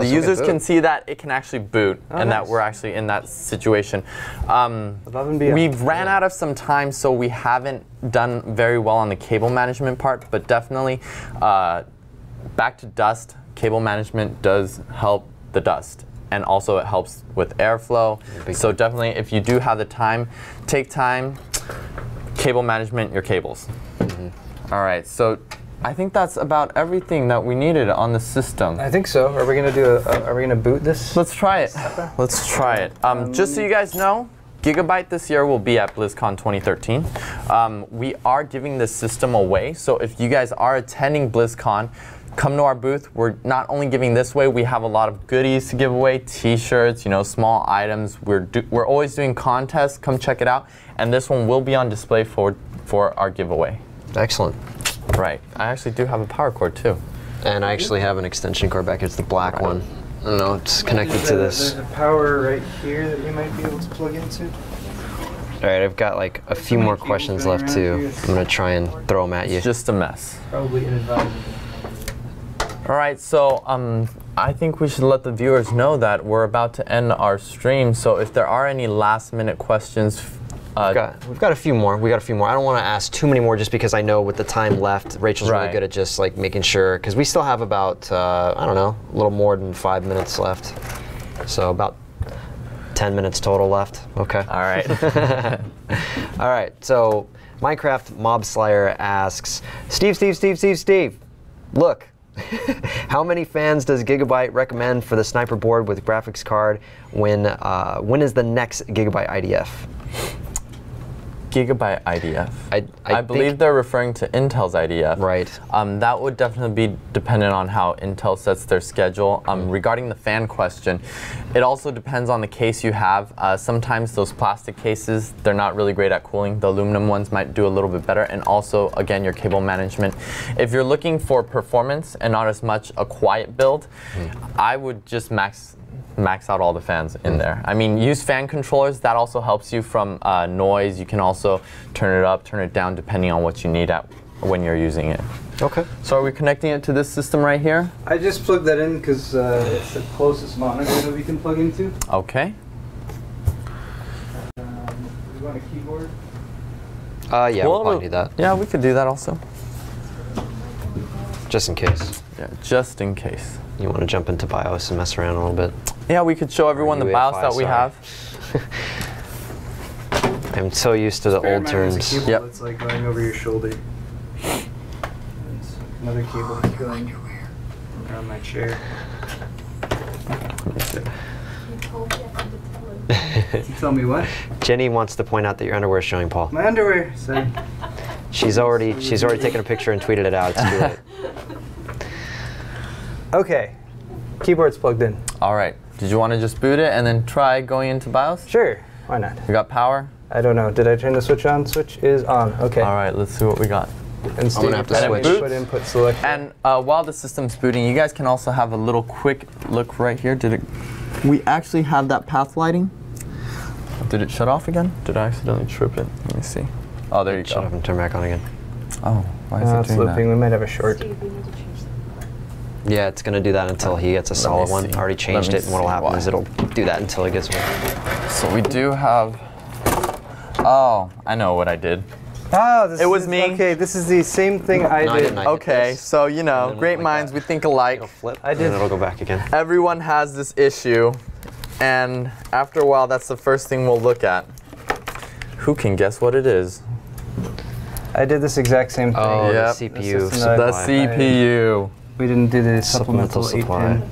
users can see that it can actually boot, and that we're actually in that situation. We've ran out of some time, so we haven't done very well on the cable management part, but definitely back to dust, cable management does help the dust, and also it helps with airflow. So definitely, if you do have the time, take time, cable management your cables. All right, so I think that's about everything that we needed on the system. I think so. Are we gonna do are we gonna boot this? Let's try it. Let's try it. Just so you guys know, Gigabyte this year will be at Blizzcon 2013. We are giving this system away, so if you guys are attending Blizzcon, come to our booth. We're not only giving this away, we have a lot of goodies to give away, t-shirts, small items. We're always doing contests. Come check it out. And this one will be on display for our giveaway. Excellent. Right. I actually do have a power cord too. And I actually have an extension cord back here. It's the black one. I don't know, it's connected to this. There's a power right here that you might be able to plug into. All right, I've got like a few more questions left too. I'm going to try and throw them at you. It's just a mess. Probably inadvisable. All right, so I think we should let the viewers know that we're about to end our stream. So if there are any last-minute questions, we've got a few more. I don't want to ask too many more just because I know with the time left, Rachel's really good at just like making sure, because we still have about, I don't know, a little more than 5 minutes left. So about 10 minutes total left. Okay. All right. All right, so Minecraft Mob Slayer asks, Steve, look, how many fans does Gigabyte recommend for the Sniper board with graphics card? When is the next Gigabyte IDF? Gigabyte IDF. I believe they're referring to Intel's IDF. Right. That would definitely be dependent on how Intel sets their schedule. Regarding the fan question, it also depends on the case you have. Sometimes those plastic cases, they're not really great at cooling. The aluminum ones might do a little bit better. And also, again, your cable management. If you're looking for performance and not as much a quiet build, I would just max out all the fans in there. I mean, use fan controllers. That also helps you from noise. You can also turn it up, turn it down, depending on what you need when you're using it. Okay. So are we connecting it to this system right here? I just plugged that in because it's the closest monitor that we can plug into. Okay. You want a keyboard? Yeah, we'll probably do that. Yeah, we could do that also. Just in case. Yeah, just in case. You want to jump into BIOS and mess around a little bit? Yeah, we could show everyone the BIOS that we have. I'm so used to the old terms. Yep. It's like going over your shoulder. And another cable going around my chair. Tell me what? Jenny wants to point out that your underwear is showing, Paul. My underwear. So. She's already taken a picture and tweeted it out. It's too late. Okay, keyboard's plugged in. All right. Did you want to just boot it and then try going into BIOS? Sure. Why not? We got power. I don't know. Did I turn the switch on? Switch is on. Okay. All right, let's see what we got. And Steve, have to switch. put input select. And while the system's booting, you guys can also have a little quick look right here. We actually have that path lighting. Did it shut off again? Did I accidentally trip it? Let me see. Oh, there you go. Shut off and turn back on again. Oh, why is it It's doing looping. that? We might have a short. Yeah, it's going to do that until he gets a solid one. I already changed it, and what'll happen is it'll do that until it gets one. So we do have... Oh, I know what I did. Oh, it was me. Okay, this is the same thing I did. Okay, so you know, great minds, we think alike. It'll flip, I did. and then it'll go back again. Everyone has this issue, and after a while, that's the first thing we'll look at. Who can guess what it is? I did this exact same thing. Oh, Yep. the CPU The supply. The CPU. We didn't do the Supplemental supplemental 8 supply. pin.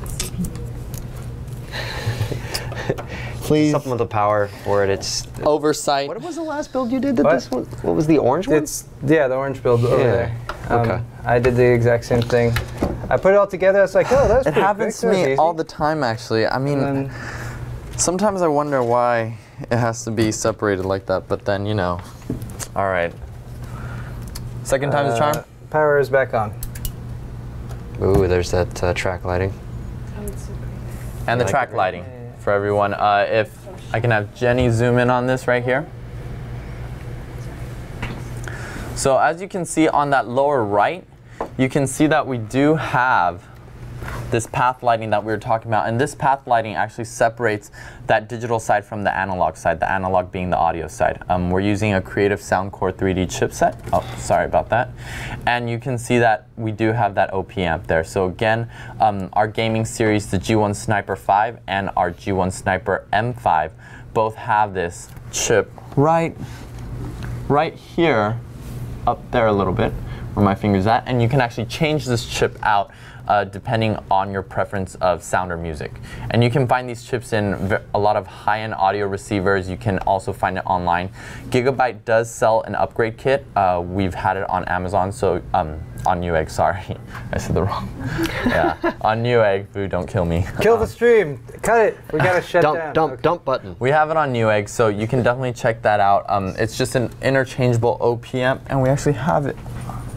Please. Supplemental power for it. It's Oversight. what was the last build you did? That What? this one? What was the orange one? Yeah, the orange build over there. Okay. I did the exact same thing. I put it all together. I was like, oh, that's It pretty happens quick. to That was me easy. all the time, actually. I mean, And then, sometimes I wonder why it has to be separated like that, but then, you know. All right. Second time's the charm? Power is back on. Ooh, there's that track lighting. And the like track it, right? lighting for everyone. If I can have Jenny zoom in on this right here. So as you can see on that lower right, you can see that we do have this path lighting that we were talking about, and this path lighting actually separates that digital side from the analog side, the analog being the audio side. We're using a Creative Soundcore 3D chipset. Oh, sorry about that. And you can see that we do have that OP amp there. So again, our gaming series, the G1 Sniper 5 and our G1 Sniper M5, both have this chip right here, up there a little bit, where my finger's at, and you can actually change this chip out depending on your preference of sound or music. And you can find these chips in a lot of high-end audio receivers. You can also find it online. Gigabyte does sell an upgrade kit. We've had it on Amazon, so on Newegg, sorry. I said the wrong. Yeah, on Newegg, boo, don't kill me. Kill the stream. Cut it. We gotta shut down. Dump button. We have it on Newegg, so you can definitely check that out. It's just an interchangeable OP amp, and we actually have it.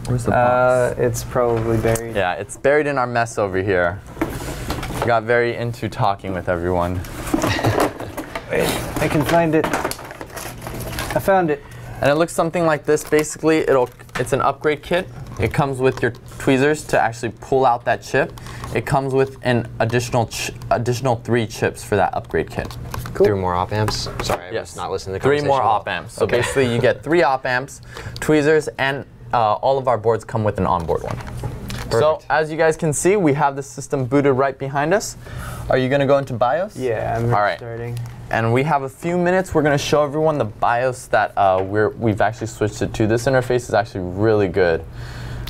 Where's the box? It's probably buried. Yeah, it's buried in our mess over here. We got very into talking with everyone. Wait, I can find it. I found it. And it looks something like this. Basically, it's an upgrade kit. It comes with your tweezers to actually pull out that chip. It comes with an additional 3 chips for that upgrade kit. Cool. 3 more op amps. Sorry, I Yes. was not listening to the 3 conversation. more op amps. So basically, you get 3 op amps, tweezers, and all of our boards come with an onboard one. So as you guys can see, we have the system booted right behind us. Are you going to go into BIOS? Yeah, I'm restarting. And we have a few minutes. We're going to show everyone the BIOS that we've actually switched it to. This interface is actually really good.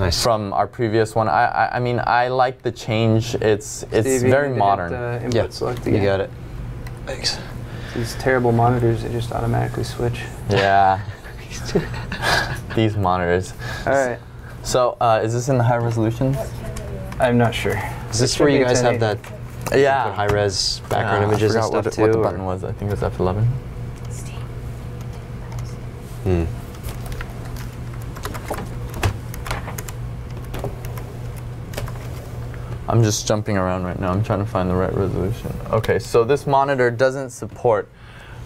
Nice. From our previous one. I mean, I like the change. It's very modern. Input select again. You got it. Thanks. These terrible monitors, they just automatically switch. Yeah. These monitors. All right. So, is this in the high resolution? I'm not sure. Is this where you guys have that Yeah. high res background images and I stuff forgot too? what the button was. I think it was F11. I'm just jumping around right now. I'm trying to find the right resolution. Okay, so this monitor doesn't support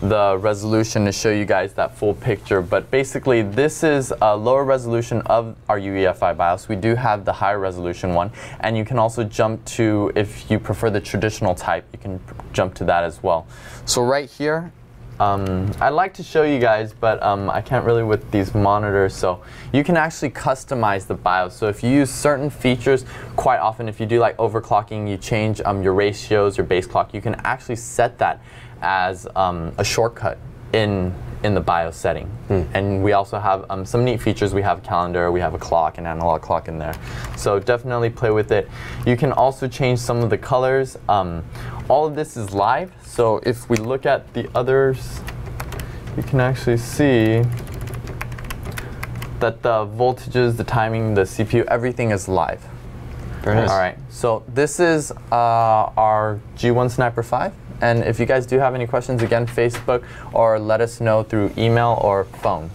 the resolution to show you guys that full picture, but basically this is a lower resolution of our UEFI BIOS. We do have the higher resolution one, and you can also jump to, if you prefer the traditional type, you can jump to that as well. So right here, I'd like to show you guys, but I can't really with these monitors, so you can actually customize the BIOS. So if you use certain features, quite often if you do like overclocking, you change your ratios, your base clock, you can actually set that as a shortcut in the BIOS setting. And we also have some neat features. We have a calendar, we have a clock, an analog clock in there. So definitely play with it. You can also change some of the colors. All of this is live, so if we look at the others, you can actually see that the voltages, the timing, the CPU, everything is live. Very nice. All right, so this is our G1 Sniper 5 And if you guys do have any questions, again, Facebook, or let us know through email or phone.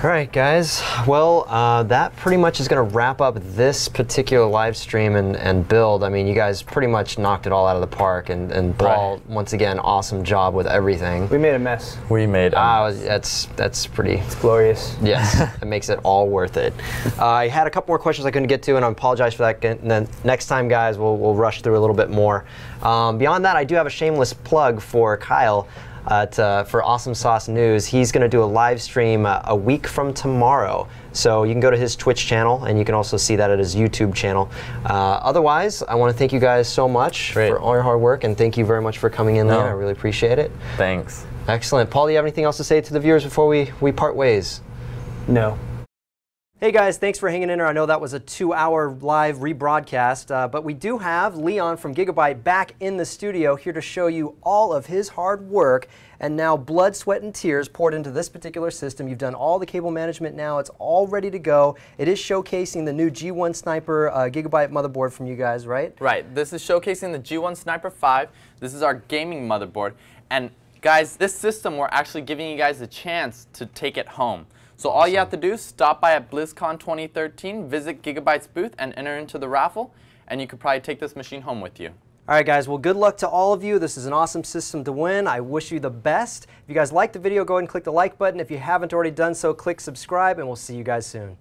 All right, guys. Well, that pretty much is going to wrap up this particular live stream and build. I mean, you guys pretty much knocked it all out of the park. And Paul, once again, awesome job with everything. We made a mess. We made a mess. That's pretty... It's glorious. Yes, it makes it all worth it. I had a couple more questions I couldn't get to, and I apologize for that. And then next time, guys, we'll rush through a little bit more. Beyond that, I do have a shameless plug for Kyle. For Awesome Sauce News. He's going to do a live stream a week from tomorrow. So you can go to his Twitch channel, and you can also see that at his YouTube channel. Otherwise, I want to thank you guys so much for all your hard work, and thank you very much for coming in there. I really appreciate it. Thanks. Excellent. Paul, do you have anything else to say to the viewers before we part ways? No. Hey guys, thanks for hanging in there. I know that was a 2-hour live rebroadcast, but we do have Leon from Gigabyte back in the studio here to show you all of his hard work and now blood, sweat, and tears poured into this particular system. You've done all the cable management now. It's all ready to go. It is showcasing the new G1 Sniper Gigabyte motherboard from you guys, right? Right. This is showcasing the G1 Sniper 5. This is our gaming motherboard. And guys, this system, we're actually giving you guys a chance to take it home. So all you have to do is stop by at Blizzcon 2013, visit Gigabyte's booth, and enter into the raffle, and you could probably take this machine home with you. All right, guys. Well, good luck to all of you. This is an awesome system to win. I wish you the best. If you guys liked the video, go ahead and click the like button. If you haven't already done so, click subscribe, and we'll see you guys soon.